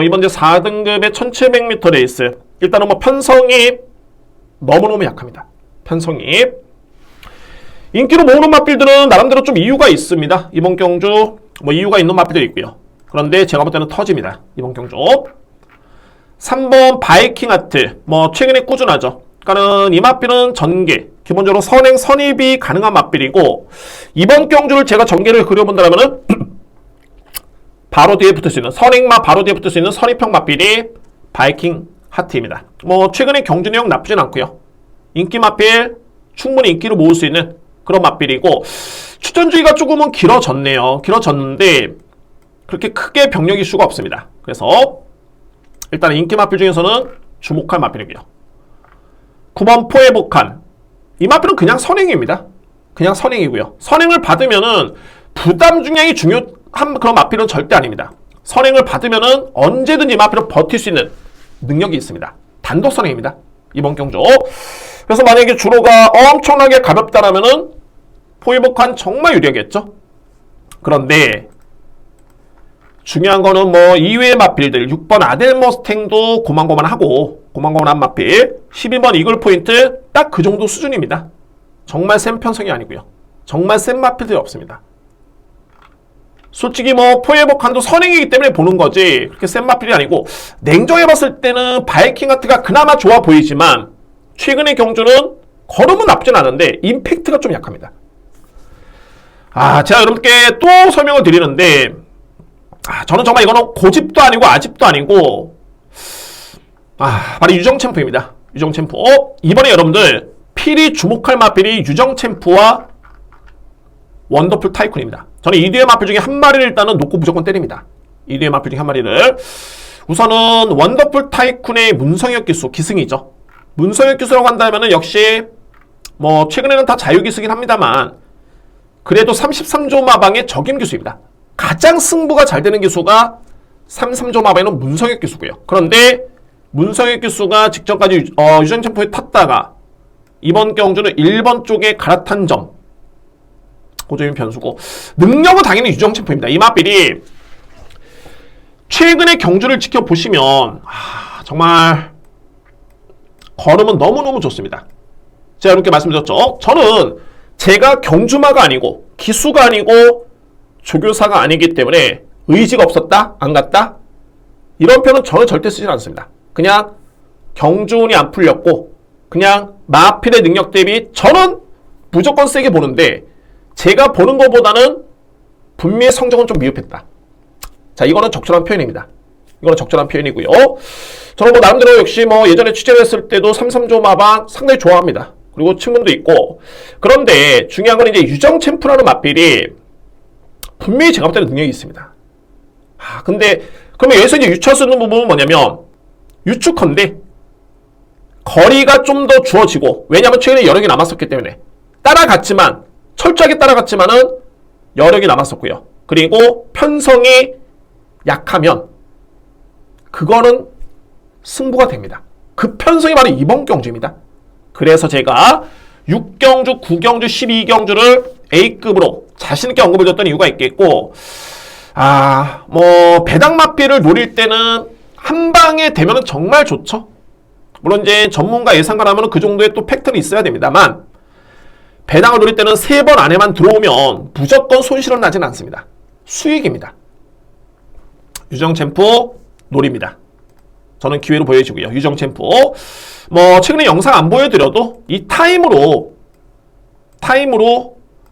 이번 이제 4등급의 1700m 레이스. 일단은 뭐 편성이 너무너무 약합니다. 편성이. 인기로 모으는 마필들은 나름대로 좀 이유가 있습니다. 이번 경주 뭐 이유가 있는 마필들이 있고요. 그런데 제가 볼 때는 터집니다. 이번 경주. 3번 바이킹 하트. 뭐 최근에 꾸준하죠. 그러니까는 이 마필은 전개. 기본적으로 선행 선입이 가능한 마필이고 이번 경주를 제가 전개를 그려본다면은 바로 뒤에 붙을 수 있는 선행마 바로 뒤에 붙을 수 있는 선입형 마필이 바이킹 하트입니다. 뭐 최근에 경주 내용 나쁘진 않고요. 인기 마필 충분히 인기를 모을 수 있는 그런 마필이고 추천주기가 조금은 길어졌네요. 길어졌는데 그렇게 크게 병력 이슈가 없습니다. 그래서 일단 인기 마필 중에서는 주목할 마필이고요. 9번 포에복한. 이 마필은 그냥 선행입니다. 그냥 선행이고요. 선행을 받으면은 부담 중량이 중요한 그런 마필은 절대 아닙니다. 선행을 받으면은 언제든지 마피로 버틸 수 있는 능력이 있습니다. 단독 선행입니다. 이번 경주. 그래서 만약에 주로가 엄청나게 가볍다라면은 포위복한 정말 유리하겠죠. 그런데 중요한 거는 뭐 이외의 마필들 6번 아델 머스탱도 고만고만하고 고만고만한 마필 12번 이글 포인트 딱 그 정도 수준입니다. 정말 센 편성이 아니고요. 정말 센 마필들이 없습니다. 솔직히 뭐 포위복한도 선행이기 때문에 보는 거지 그렇게 센 마필이 아니고 냉정해 봤을 때는 바이킹 하트가 그나마 좋아 보이지만 최근의 경주는 걸음은 나쁘진 않은데 임팩트가 좀 약합니다. 제가 여러분께 또 설명을 드리는데 저는 정말 이거는 고집도 아니고 아집도 아니고 바로 유정 챔프입니다. 유정 챔프. 이번에 여러분들 필히 주목할 마필이 유정 챔프와 원더풀 타이쿤입니다. 저는 이 뒤의 마필 중에 한 마리를 일단은 놓고 무조건 때립니다. 이 뒤의 마필 중에 한 마리를. 우선은 원더풀 타이쿤의 문성혁 기수, 기승이죠. 문성혁 기수라고 한다면은 역시 뭐 최근에는 다 자유 기수긴 합니다만 그래도 33조 마방의 적임 기수입니다. 가장 승부가 잘 되는 기수가 33조 마방에는 문성혁 기수고요. 그런데 문성혁 기수가 직전까지 유정 챔프에 탔다가 이번 경주는 1번 쪽에 갈아탄 점 그 점이 변수고 능력은 당연히 유정 챔프입니다. 이 마필이 최근의 경주를 지켜보시면 정말 걸음은 너무너무 좋습니다. 제가 이렇게 말씀드렸죠. 저는 제가 경주마가 아니고 기수가 아니고 조교사가 아니기 때문에 의지가 없었다? 안 갔다? 이런 표현은 저는 절대 쓰지 않습니다. 그냥 경주운이 안 풀렸고 그냥 마필의 능력 대비 저는 무조건 세게 보는데 제가 보는 것보다는 분명히 성적은 좀 미흡했다. 자, 이거는 적절한 표현입니다. 이거는 적절한 표현이고요. 저는 뭐 나름대로 역시 뭐 예전에 취재를 했을 때도 33조 마방 상당히 좋아합니다. 그리고 친분도 있고. 그런데 중요한 건 이제 유정 챔프라는 마필이 분명히 제가 볼 때는 능력이 있습니다. 근데 그러면 여기서 이제 유추할 수 있는 부분은 뭐냐면 유축컨대 거리가 좀 더 주어지고 왜냐하면 최근에 여력이 남았었기 때문에 따라갔지만 철저하게 따라갔지만은 여력이 남았었고요. 그리고 편성이 약하면 그거는 승부가 됩니다. 그 편성이 바로 이번 경주입니다. 그래서 제가 6경주, 9경주, 12경주를 A급으로 자신있게 언급을 줬던 이유가 있겠고 뭐 배당 마필을 노릴 때는 한 방에 되면 정말 좋죠. 물론 이제 전문가 예상가라면 그 정도의 또 팩트는 있어야 됩니다만 배당을 노릴 때는 3번 안에만 들어오면 무조건 손실은 나진 않습니다. 수익입니다. 유정 챔프 노립니다. 저는 기회로 보여주고요. 유정 챔프 뭐 최근에 영상 안 보여드려도 이 타임으로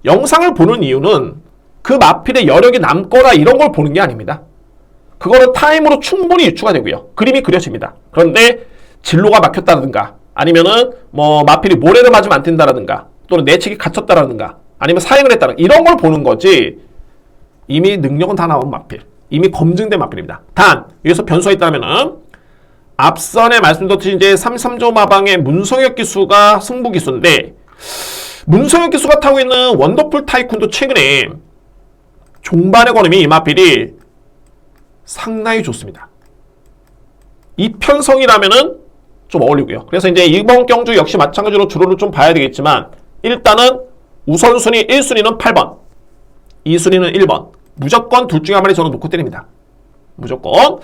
영상을 보는 이유는 그 마필의 여력이 남거나 이런 걸 보는 게 아닙니다. 그거는 타임으로 충분히 유추가 되고요. 그림이 그려집니다. 그런데 진로가 막혔다든가 아니면은 뭐 마필이 모래를 맞으면 안 된다라든가 또는 내측이 갇혔다라든가 아니면 사행을 했다든가 이런 걸 보는 거지 이미 능력은 다 나온 마필 이미 검증된 마필입니다. 단 여기서 변수가 있다면은 앞선에 말씀드렸듯이 이제 33조 마방의 문성혁 기수가 승부 기수인데 문성혁 기수가 타고 있는 원더풀 타이쿤도 최근에 종반의 걸음이 이 마필이 상당히 좋습니다. 이 편성이라면은 좀 어울리고요. 그래서 이제 이번 경주 역시 마찬가지로 주로를 좀 봐야 되겠지만 일단은 우선순위 1순위는 8번 2순위는 1번 무조건 둘 중에 한 마리 저는 놓고 때립니다. 무조건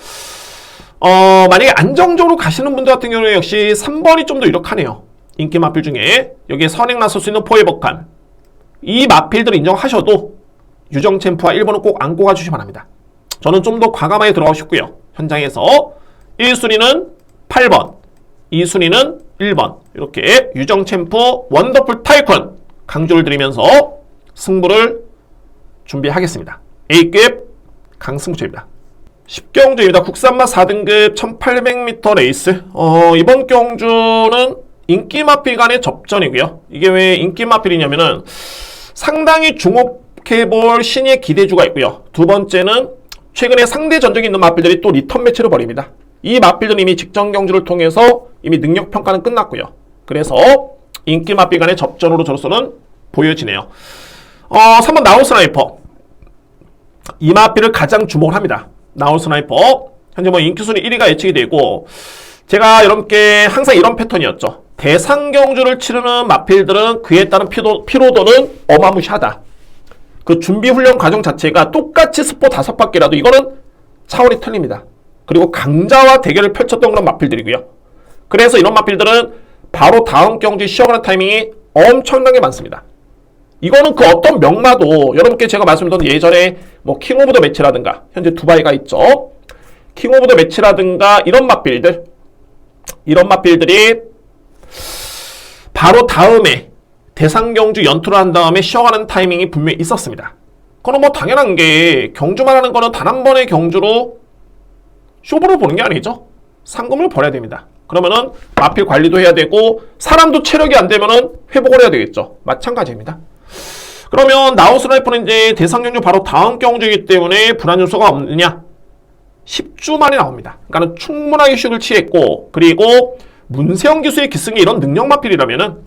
만약에 안정적으로 가시는 분들 같은 경우에 역시 3번이 좀 더 유력하네요. 인기 마필 중에 여기에 선행 나설 수 있는 포획복한 이 마필들을 인정하셔도 유정 챔프와 1번은 꼭 안고 가주시기 바랍니다. 저는 좀 더 과감하게 들어가고 싶고요. 현장에서 1순위는 8번 2순위는 1번 이렇게 유정 챔프 원더풀 타이쿤 강조를 드리면서 승부를 준비하겠습니다. A급 강승부처입니다. 10경주입니다. 국산마 4등급 1800m 레이스 이번 경주는 인기 마필 간의 접전이고요. 이게 왜 인기 마필이냐면은 상당히 주목해볼 신의 기대주가 있고요. 두 번째는 최근에 상대 전적이 있는 마필들이 또 리턴 매치를 벌입니다. 이 마필들은 이미 직전 경주를 통해서 이미 능력 평가는 끝났고요. 그래서 인기 마필 간의 접전으로 저로서는 보여지네요. 3번 나우 스나이퍼 이 마필을 가장 주목을 합니다. 나올 스나이퍼. 현재 뭐 인기순위 1위가 예측이 되고, 제가 여러분께 항상 이런 패턴이었죠. 대상경주를 치르는 마필들은 그에 따른 피로도는 어마무시하다. 그 준비훈련 과정 자체가 똑같이 스포 5바퀴라도 이거는 차원이 틀립니다. 그리고 강자와 대결을 펼쳤던 그런 마필들이고요. 그래서 이런 마필들은 바로 다음 경주에 쉬어가는 타이밍이 엄청나게 많습니다. 이거는 그 어떤 명마도 여러분께 제가 말씀드린 예전에 뭐 킹 오브 더 매치라든가 현재 두바이가 있죠. 킹 오브 더 매치라든가 이런 마필들이 바로 다음에 대상 경주 연투를 한 다음에 쉬어가는 타이밍이 분명히 있었습니다. 그건 뭐 당연한 게 경주만 하는 거는 단 한 번의 경주로 쇼부를 보는 게 아니죠. 상금을 벌어야 됩니다. 그러면은 마필 관리도 해야 되고 사람도 체력이 안 되면은 회복을 해야 되겠죠. 마찬가지입니다. 그러면 나우 스나이퍼는 이제 대상 경주 바로 다음 경주이기 때문에 불안 요소가 없느냐? 10주 만에 나옵니다. 그러니까 충분하게 휴식을 취했고, 그리고 문세영 기수의 기승이 이런 능력 마필이라면은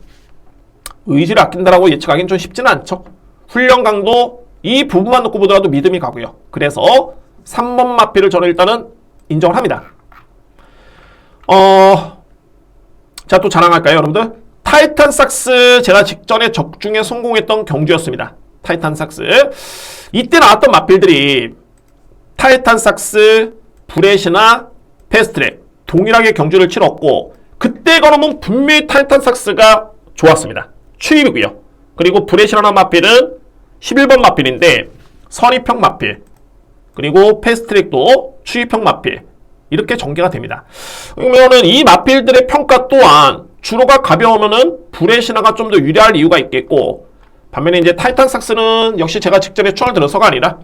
의지를 아낀다라고 예측하기는 좀 쉽지는 않죠. 훈련 강도 이 부분만 놓고 보더라도 믿음이 가고요. 그래서 3번 마필을 저는 일단은 인정을 합니다. 자, 또 자랑할까요, 여러분들? 타이탄 삭스 제가 직전에 적중에 성공했던 경주였습니다. 타이탄 삭스. 이때 나왔던 마필들이 타이탄 삭스, 브렛이나 패스트트랙 동일하게 경주를 치렀고, 그때 걸으면 분명히 타이탄 삭스가 좋았습니다. 추입이고요. 그리고 브렛이라는 마필은 11번 마필인데 선입형 마필, 그리고 패스트트랙도 추입형 마필, 이렇게 전개가 됩니다. 그러면은 이 마필들의 평가 또한 주로가 가벼우면은 브렛이나가 좀 더 유리할 이유가 있겠고, 반면에 이제 타이탄 삭스는 역시 제가 직전에 추천을 들어서가 아니라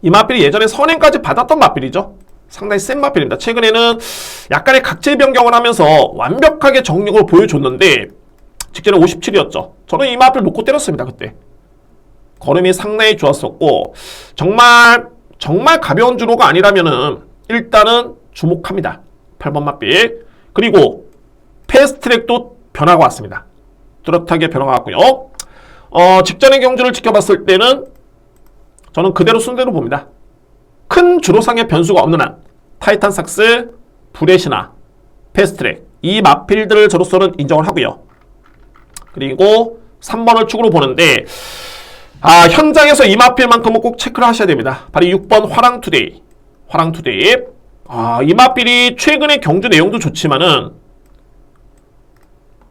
이 마필이 예전에 선행까지 받았던 마필이죠. 상당히 센 마필입니다. 최근에는 약간의 각질 변경을 하면서 완벽하게 정력을 보여줬는데 직전에 57이었죠. 저는 이 마필 놓고 때렸습니다. 그때 걸음이 상당히 좋았었고, 정말 가벼운 주로가 아니라면은 일단은 주목합니다. 8번 마필. 그리고 패스트트랙도 변화가 왔습니다. 뚜렷하게 변화가 왔고요. 직전의 경주를 지켜봤을 때는 저는 그대로 순대로 봅니다. 큰 주로상의 변수가 없는 한 타이탄 삭스, 브렛이나 패스트트랙 이 마필들을 저로서는 인정을 하고요. 그리고 3번을 축으로 보는데 현장에서 이 마필만큼은 꼭 체크를 하셔야 됩니다. 바로 6번 화랑투데이. 이 마필이 최근에 경주 내용도 좋지만은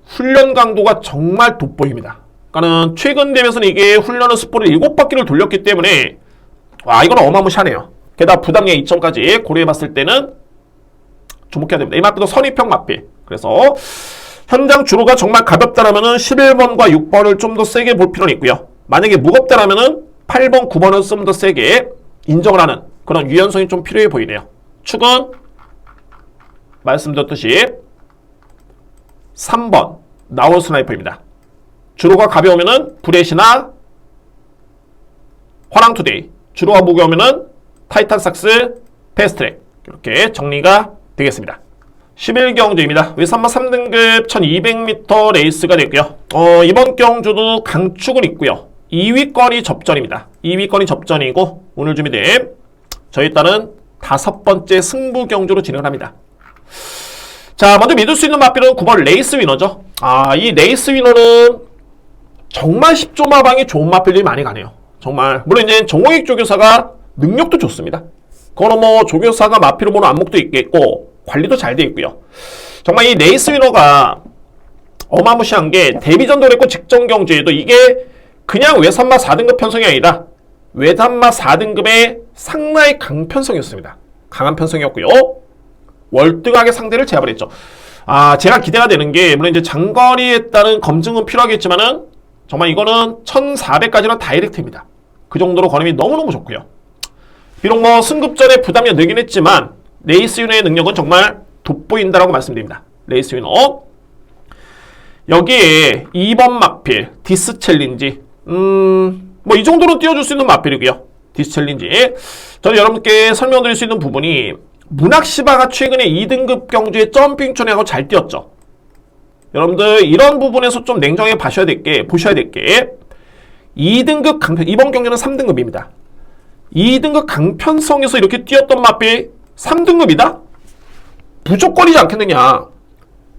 훈련 강도가 정말 돋보입니다. 그러니까는 최근 되면서는 이게 훈련을 스포를 7바퀴를 돌렸기 때문에 이건 어마무시하네요. 게다가 부당의 2점까지 고려해봤을 때는 주목해야 됩니다. 이 마필도 선입형 마필. 그래서 현장 주로가 정말 가볍다라면은 11번과 6번을 좀 더 세게 볼 필요는 있고요. 만약에 무겁다라면은 8번, 9번을 좀 더 세게 인정을 하는 그런 유연성이 좀 필요해 보이네요. 축은 말씀드렸듯이 3번 나우 스나이퍼입니다. 주로가 가벼우면은 브렛이나 화랑투데이, 주로가 무거우면은 타이탄 삭스, 패스트트랙, 이렇게 정리가 되겠습니다. 11경주입니다. 외산마 3등급 1200m 레이스가 됐고요. 이번 경주도 강축은 있고요. 2위권이 접전입니다. 2위권이 접전이고 오늘 준비된 저희 딸은 5번째 승부 경주로 진행을 합니다. 자, 먼저 믿을 수 있는 마필은 9번 레이스 위너죠. 이 레이스 위너는 정말 10조 마방이 좋은 마필들이 많이 가네요. 정말 물론 이제 정호익 조교사가 능력도 좋습니다. 그거는 뭐 조교사가 마필을 보는 안목도 있겠고 관리도 잘 돼 있고요. 정말 이 레이스 위너가 어마무시한 게 데뷔전도 그랬고 직전 경주에도 이게 그냥 외산마 4등급 편성이 아니라 외산마 4등급의 상당히 강편성이었습니다. 강한 편성이었고요. 월등하게 상대를 제압을 했죠. 제가 기대가 되는 게 물론 이제 장거리에 따른 검증은 필요하겠지만은 정말 이거는 1400까지는 다이렉트입니다. 그 정도로 걸음이 너무너무 좋고요. 비록 뭐 승급전에 부담이 늘긴 했지만 레이스 위너의 능력은 정말 돋보인다라고 말씀드립니다. 레이스 위너. 여기에 2번 마필 디스 챌린지, 뭐 이 정도로 띄워줄 수 있는 마필이고요. 디스 챌린지. 저는 여러분께 설명드릴 수 있는 부분이 문학시바가 최근에 2등급 경주에 점핑촌하고 잘 뛰었죠. 여러분들 이런 부분에서 좀 냉정하게 보셔야 될 게 2등급 강편, 이번 경주는 3등급입니다. 2등급 강편성에서 이렇게 뛰었던 마필 3등급이다? 무조건이지 않겠느냐.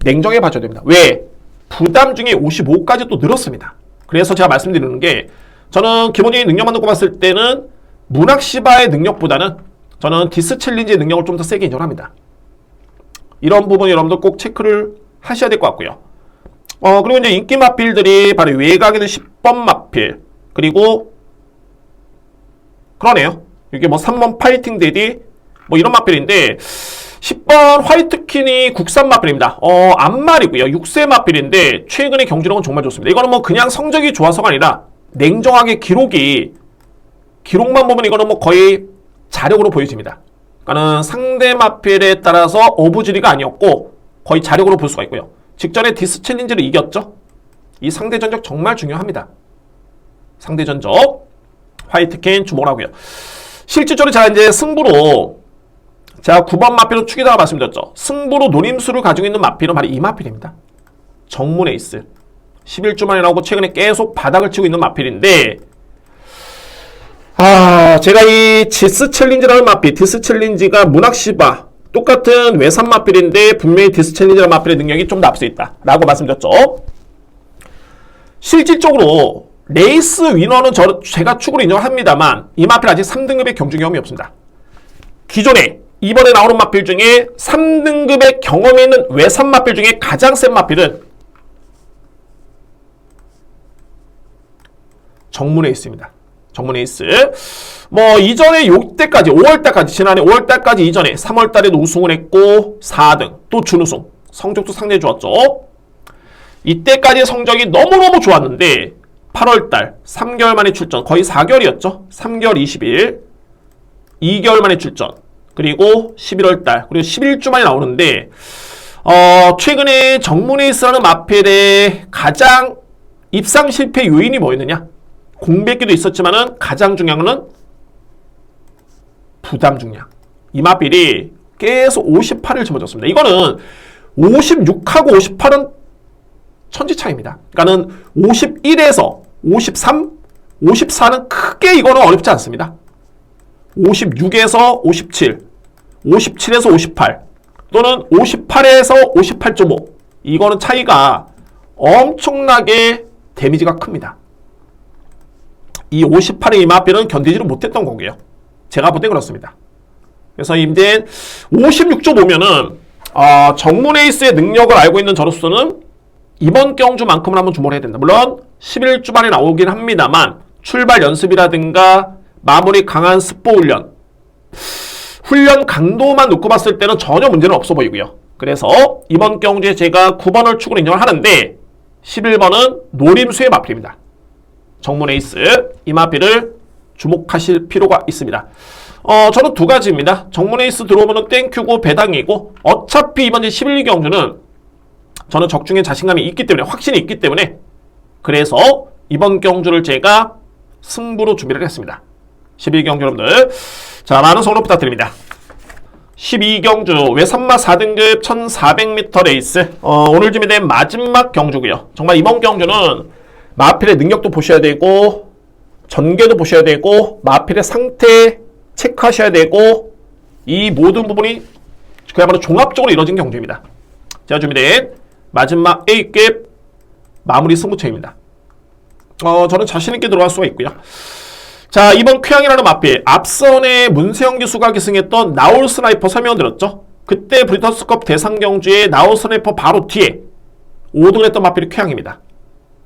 냉정해 봐줘야 됩니다. 왜? 부담 중에 55까지 또 늘었습니다. 그래서 제가 말씀드리는 게 저는 기본적인 능력만 놓고 봤을 때는 문학시바의 능력보다는 저는 디스 챌린지의 능력을 좀 더 세게 인정합니다. 이런 부분 여러분들 꼭 체크를 하셔야 될 것 같고요. 그리고 이제 인기 마필들이 바로 외곽에는 10번 마필, 그리고 그러네요. 이게 뭐 3번 파이팅 데디 뭐 이런 마필인데 10번 화이트킨이 국산 마필입니다. 암말이고요. 6세 마필인데 최근의 경주력은 정말 좋습니다. 이거는 뭐 그냥 성적이 좋아서가 아니라 냉정하게 기록만 보면 이거는 뭐 거의 자력으로 보여집니다. 그러니까는 상대 마필에 따라서 어부지리가 아니었고 거의 자력으로 볼 수가 있고요. 직전에 디스 챌린지를 이겼죠. 이 상대 전적 정말 중요합니다. 상대 전적 화이트킨 주목을 하고요. 실질적으로 제가 이제 승부로 제가 9번 마필로 축이다가 말씀드렸죠. 승부로 노림수를 가지고 있는 마필은 바로 이 마필입니다. 정문 에이스 11주 만에 나오고 최근에 계속 바닥을 치고 있는 마필인데 제가 이 디스 챌린지라는 마필, 디스 챌린지가 문학시바 똑같은 외산 마필인데 분명히 디스 챌린지라는 마필의 능력이 좀 더 앞서 있다 라고 말씀드렸죠. 실질적으로 레이스 위너는 제가 축으로 인정합니다만 이 마필 아직 3등급의 경주 경험이 없습니다. 기존에 이번에 나오는 마필 중에 3등급의 경험이 있는 외산 마필 중에 가장 센 마필은 정문 에이스입니다. 정문 에이스. 뭐 이전에 요때까지 5월달까지 지난해 5월달까지 이전에 3월달에도 우승을 했고 4등 또 준우승 성적도 상당히 좋았죠. 이때까지의 성적이 너무너무 좋았는데 8월달 3개월 만에 출전 거의 4개월이었죠. 3개월 20일 2개월 만에 출전 그리고 11월달 그리고 11주 만에 나오는데 최근에 정문 에이스라는 마필의 가장 입상 실패 요인이 뭐였느냐? 공백기도 있었지만은 가장 중요한 거는 부담 중량. 이 마필이 계속 58을 짊어졌습니다. 이거는 56하고 58은 천지 차이입니다. 그러니까는 51에서 53, 54는 크게 이거는 어렵지 않습니다. 56에서 57, 57에서 58 또는 58에서 58.5 이거는 차이가 엄청나게 데미지가 큽니다. 이 58의 이 마필은 견디지를 못했던 거고요. 제가 볼 때 그렇습니다. 그래서 이제 56.5면은 정문 에이스의 능력을 알고 있는 저로서는 이번 경주만큼은 한번 주목을 해야 된다. 물론 11주 만에 나오긴 합니다만 출발 연습이라든가 마무리 강한 스포 훈련 강도만 놓고 봤을 때는 전혀 문제는 없어 보이고요. 그래서 이번 경주에 제가 9번을 축으로 인정을 하는데 11번은 노림수의 마필입니다. 정문 에이스 이 마필을 주목하실 필요가 있습니다. 저는 두 가지입니다. 정문 에이스 들어오면 땡큐고 배당이고 어차피 이번 11경주는 저는 적중에 자신감이 있기 때문에 확신이 있기 때문에 그래서 이번 경주를 제가 승부로 준비를 했습니다. 12경주 여러분들 자 많은 성원 부탁드립니다. 12경주 외산마 4등급 1400m 레이스 오늘 준비된 마지막 경주고요. 정말 이번 경주는 마필의 능력도 보셔야 되고 전개도 보셔야 되고 마필의 상태 체크하셔야 되고 이 모든 부분이 그야말로 종합적으로 이루어진 경주입니다. 제가 준비된 마지막 A급 마무리 승부처입니다. 저는 자신있게 들어갈 수가 있고요. 자 이번 쾌양이라는 마필 앞선에 문세영 기수가 기승했던 나올 스나이퍼 설명드렸죠. 그때 브리터스컵 대상 경주에 나올 스나이퍼 바로 뒤에 5등을 했던 마필이 쾌양입니다.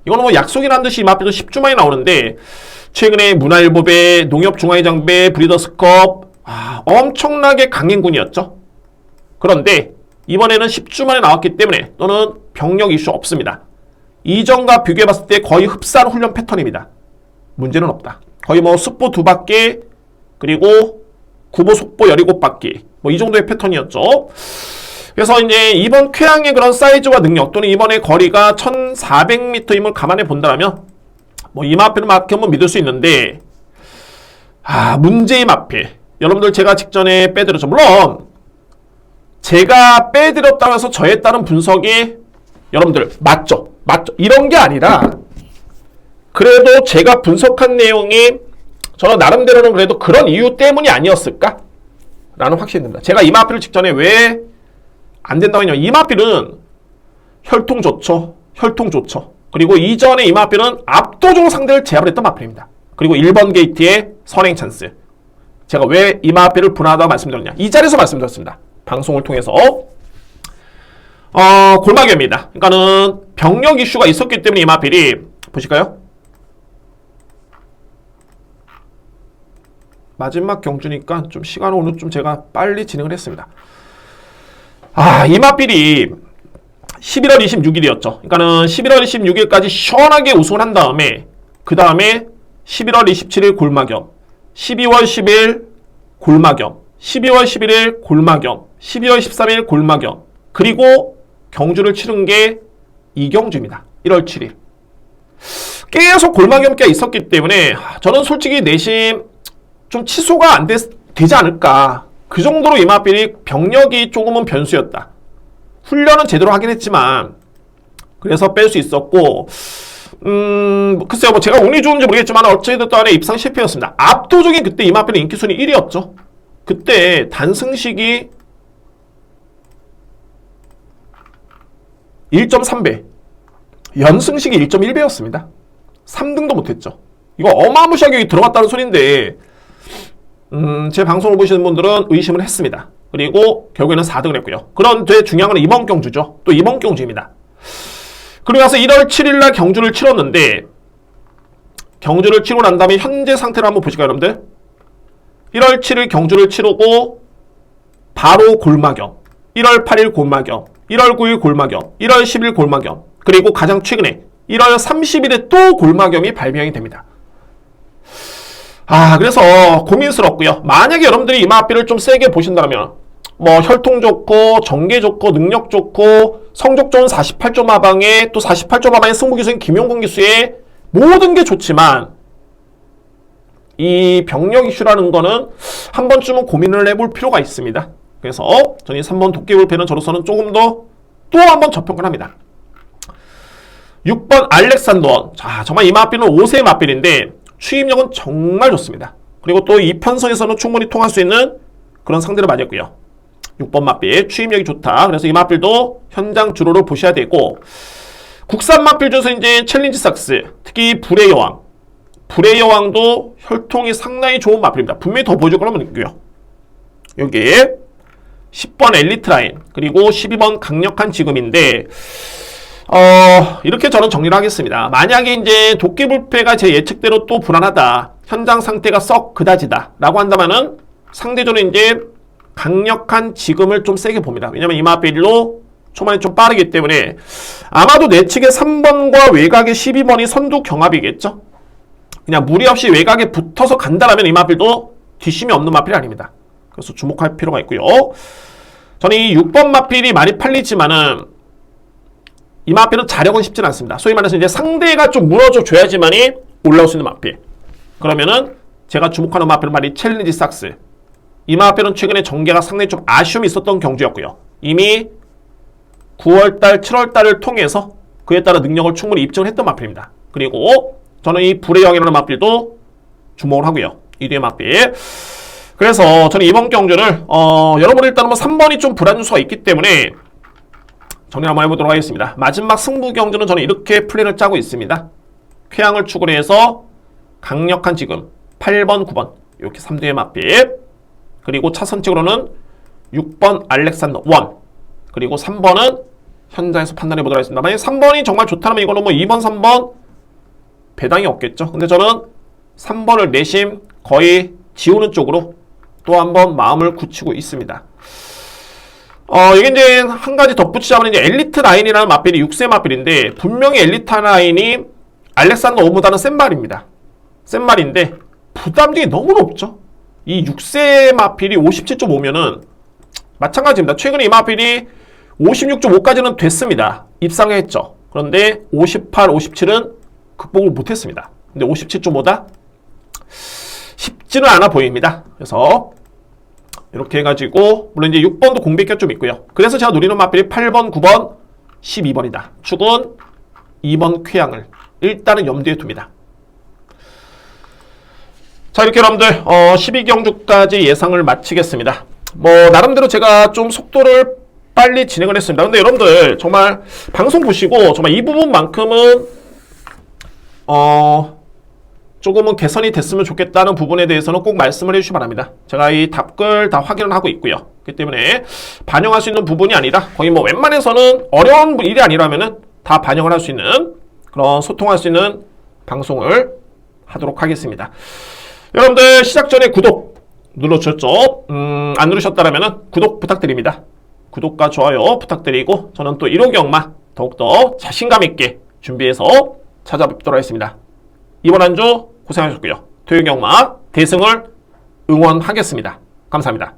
이거는 뭐 약속이란 듯이 이 마필도 10주 만에 나오는데 최근에 문화일보배, 농협중앙회장배, 브리더스컵 엄청나게 강행군이었죠. 그런데 이번에는 10주 만에 나왔기 때문에 또는 병력 이슈 없습니다. 이전과 비교해봤을 때 거의 흡사한 훈련 패턴입니다. 문제는 없다. 거의 뭐 숫보 2바퀴 그리고 구보 속보 17바퀴 뭐 이 정도의 패턴이었죠. 그래서 이제 이번 쾌양의 그런 사이즈와 능력 또는 이번의 거리가 1400m임을 감안해 본다면 뭐 이 마필은 한번 믿을 수 있는데 문제의 마필 여러분들 제가 직전에 빼드렸죠. 물론 제가 빼드렸다고 해서 저에 따른 분석이 여러분들 맞죠 이런 게 아니라 그래도 제가 분석한 내용이 저는 나름대로는 그래도 그런 이유 때문이 아니었을까? 라는 확신이 듭니다. 제가 이마필을 직전에 왜 안 된다고 했냐면 이마필은 혈통 좋죠. 혈통 좋죠. 그리고 이전에 이마필은 압도적으로 상대를 제압을 했던 마필입니다. 그리고 1번 게이트의 선행 찬스. 제가 왜 이마필을 분하다고 말씀드렸냐. 이 자리에서 말씀드렸습니다. 방송을 통해서. 골마개입니다. 그러니까는 병력 이슈가 있었기 때문에 이마필이 보실까요? 마지막 경주니까 좀 시간을 오늘 좀 제가 빨리 진행을 했습니다. 이마필이 11월 26일이었죠. 그러니까는 11월 26일까지 시원하게 우승을 한 다음에 그 다음에 11월 27일 골마겸, 12월 10일 골마겸, 12월 11일 골마겸, 12월 13일 골마겸, 그리고 경주를 치른 게 이경주입니다. 1월 7일. 계속 골마겸기가 있었기 때문에 저는 솔직히 내심 좀 취소가 안 되지 않을까. 그 정도로 이마필이 병력이 조금은 변수였다. 훈련은 제대로 하긴 했지만 그래서 뺄 수 있었고 글쎄요, 뭐 제가 운이 좋은지 모르겠지만 어찌됐든 간에 입상 실패였습니다. 압도적인 그때 이마필의 인기순위 1위였죠. 그때 단승식이 1.3배, 연승식이 1.1배였습니다. 3등도 못했죠. 이거 어마무시하게 들어갔다는 소린데 제 방송을 보시는 분들은 의심을 했습니다. 그리고 결국에는 4등을 했고요. 그런데 중요한 건 이번 경주죠. 또 이번 경주입니다. 그리고 나서 1월 7일날 경주를 치렀는데 경주를 치고 난 다음에 현재 상태를 한번 보실까요, 여러분들? 1월 7일 경주를 치르고 바로 골마겸, 1월 8일 골마겸, 1월 9일 골마겸, 1월 10일 골마겸, 그리고 가장 최근에 1월 30일에 또 골마겸이 발명이 됩니다. 그래서 고민스럽고요. 만약에 여러분들이 이마필을 좀 세게 보신다면 뭐 혈통 좋고 정계 좋고 능력 좋고 성적 좋은 48조 마방에 또 48조 마방의 승부 기수인 김용곤 기수의 모든 게 좋지만 이 병력 이슈라는 거는 한 번쯤은 고민을 해볼 필요가 있습니다. 그래서 저는 3번 도깨불패는 저로서는 조금 더 또 한 번 저평가를 합니다. 6번 알렉산더원. 자, 정말 이마필은 5세의 마필인데 추임력은 정말 좋습니다. 그리고 또 이 편성에서는 충분히 통할 수 있는 그런 상대를 맞았고요. 6번 마필 추임력이 좋다. 그래서 이 마필도 현장 주로를 보셔야 되고 국산 마필 중에서 이제 챌린지 삭스, 특히 불의 여왕. 불의 여왕도 혈통이 상당히 좋은 마필입니다. 분명히 더 보여줄 거라면 있고요. 여기에 10번 엘리트 라인 그리고 12번 강력한 지금인데 이렇게 저는 정리를 하겠습니다. 만약에 이제 도깨불패가 제 예측대로 또 불안하다. 현장 상태가 썩 그다지다. 라고 한다면은 상대적으로 이제 강력한 지금을 좀 세게 봅니다. 왜냐면 이마필로 초반에 좀 빠르기 때문에 아마도 내 측의 3번과 외곽의 12번이 선두 경합이겠죠. 그냥 무리 없이 외곽에 붙어서 간다라면 이마필도 뒷심이 없는 마필이 아닙니다. 그래서 주목할 필요가 있고요. 저는 이 6번 마필이 많이 팔리지만은 이 마필은 자력은 쉽진 않습니다. 소위 말해서 이제 상대가 좀 무너져 줘야지만이 올라올 수 있는 마필. 그러면은 제가 주목하는 마필은 말이 챌린지 삭스. 이 마필은 최근에 전개가 상당히 좀 아쉬움이 있었던 경주였고요. 이미 9월달, 7월달을 통해서 그에 따라 능력을 충분히 입증을 했던 마필입니다. 그리고 저는 이 불의 영이라는 마필도 주목을 하고요. 1위의 마필. 그래서 저는 이번 경주를 여러분 일단은 뭐 3번이 좀 불안 요소가 있기 때문에 정리 한번 해보도록 하겠습니다. 마지막 승부 경주는 저는 이렇게 플랜을 짜고 있습니다. 쾌양을 축으로 해서 강력한 지금 8번, 9번 이렇게 3대의 마필. 그리고 차선책으로는 6번 알렉산더 1 그리고 3번은 현장에서 판단해 보도록 하겠습니다. 만약에 3번이 정말 좋다면 이거는 뭐 2번, 3번 배당이 없겠죠. 근데 저는 3번을 내심 거의 지우는 쪽으로 또 한번 마음을 굳히고 있습니다. 이게 이제 한 가지 덧붙이자면 이제 엘리트 라인이라는 마필이 6세 마필인데 분명히 엘리트 라인이 알렉산더 5보다는 센 말입니다. 센 말인데 부담력이 너무 높죠. 이 6세 마필이 57.5면은 마찬가지입니다. 최근에 이 마필이 56.5까지는 됐습니다. 입상했죠. 그런데 58, 57은 극복을 못했습니다. 근데 57.5다? 쉽지는 않아 보입니다. 그래서 이렇게 해가지고 물론 이제 6번도 공백기가 좀 있고요. 그래서 제가 노리는 마필이 8번, 9번, 12번이다. 축은 2번 쾌양을 일단은 염두에 둡니다. 자, 이렇게 여러분들 12경주까지 예상을 마치겠습니다. 뭐 나름대로 제가 좀 속도를 빨리 진행을 했습니다. 근데 여러분들 정말 방송 보시고 정말 이 부분만큼은 조금은 개선이 됐으면 좋겠다는 부분에 대해서는 꼭 말씀을 해주시기 바랍니다. 제가 이 답글 다 확인을 하고 있고요. 그렇기 때문에 반영할 수 있는 부분이 아니라 거의 뭐 웬만해서는 어려운 일이 아니라면은 다 반영을 할 수 있는 그런 소통할 수 있는 방송을 하도록 하겠습니다. 여러분들 시작 전에 구독 눌러주셨죠? 안 누르셨다면 구독 부탁드립니다. 구독과 좋아요 부탁드리고 저는 또 1호 경마 더욱더 자신감 있게 준비해서 찾아뵙도록 하겠습니다. 이번 한 주 고생하셨고요. 토요 경마 대승을 응원하겠습니다. 감사합니다.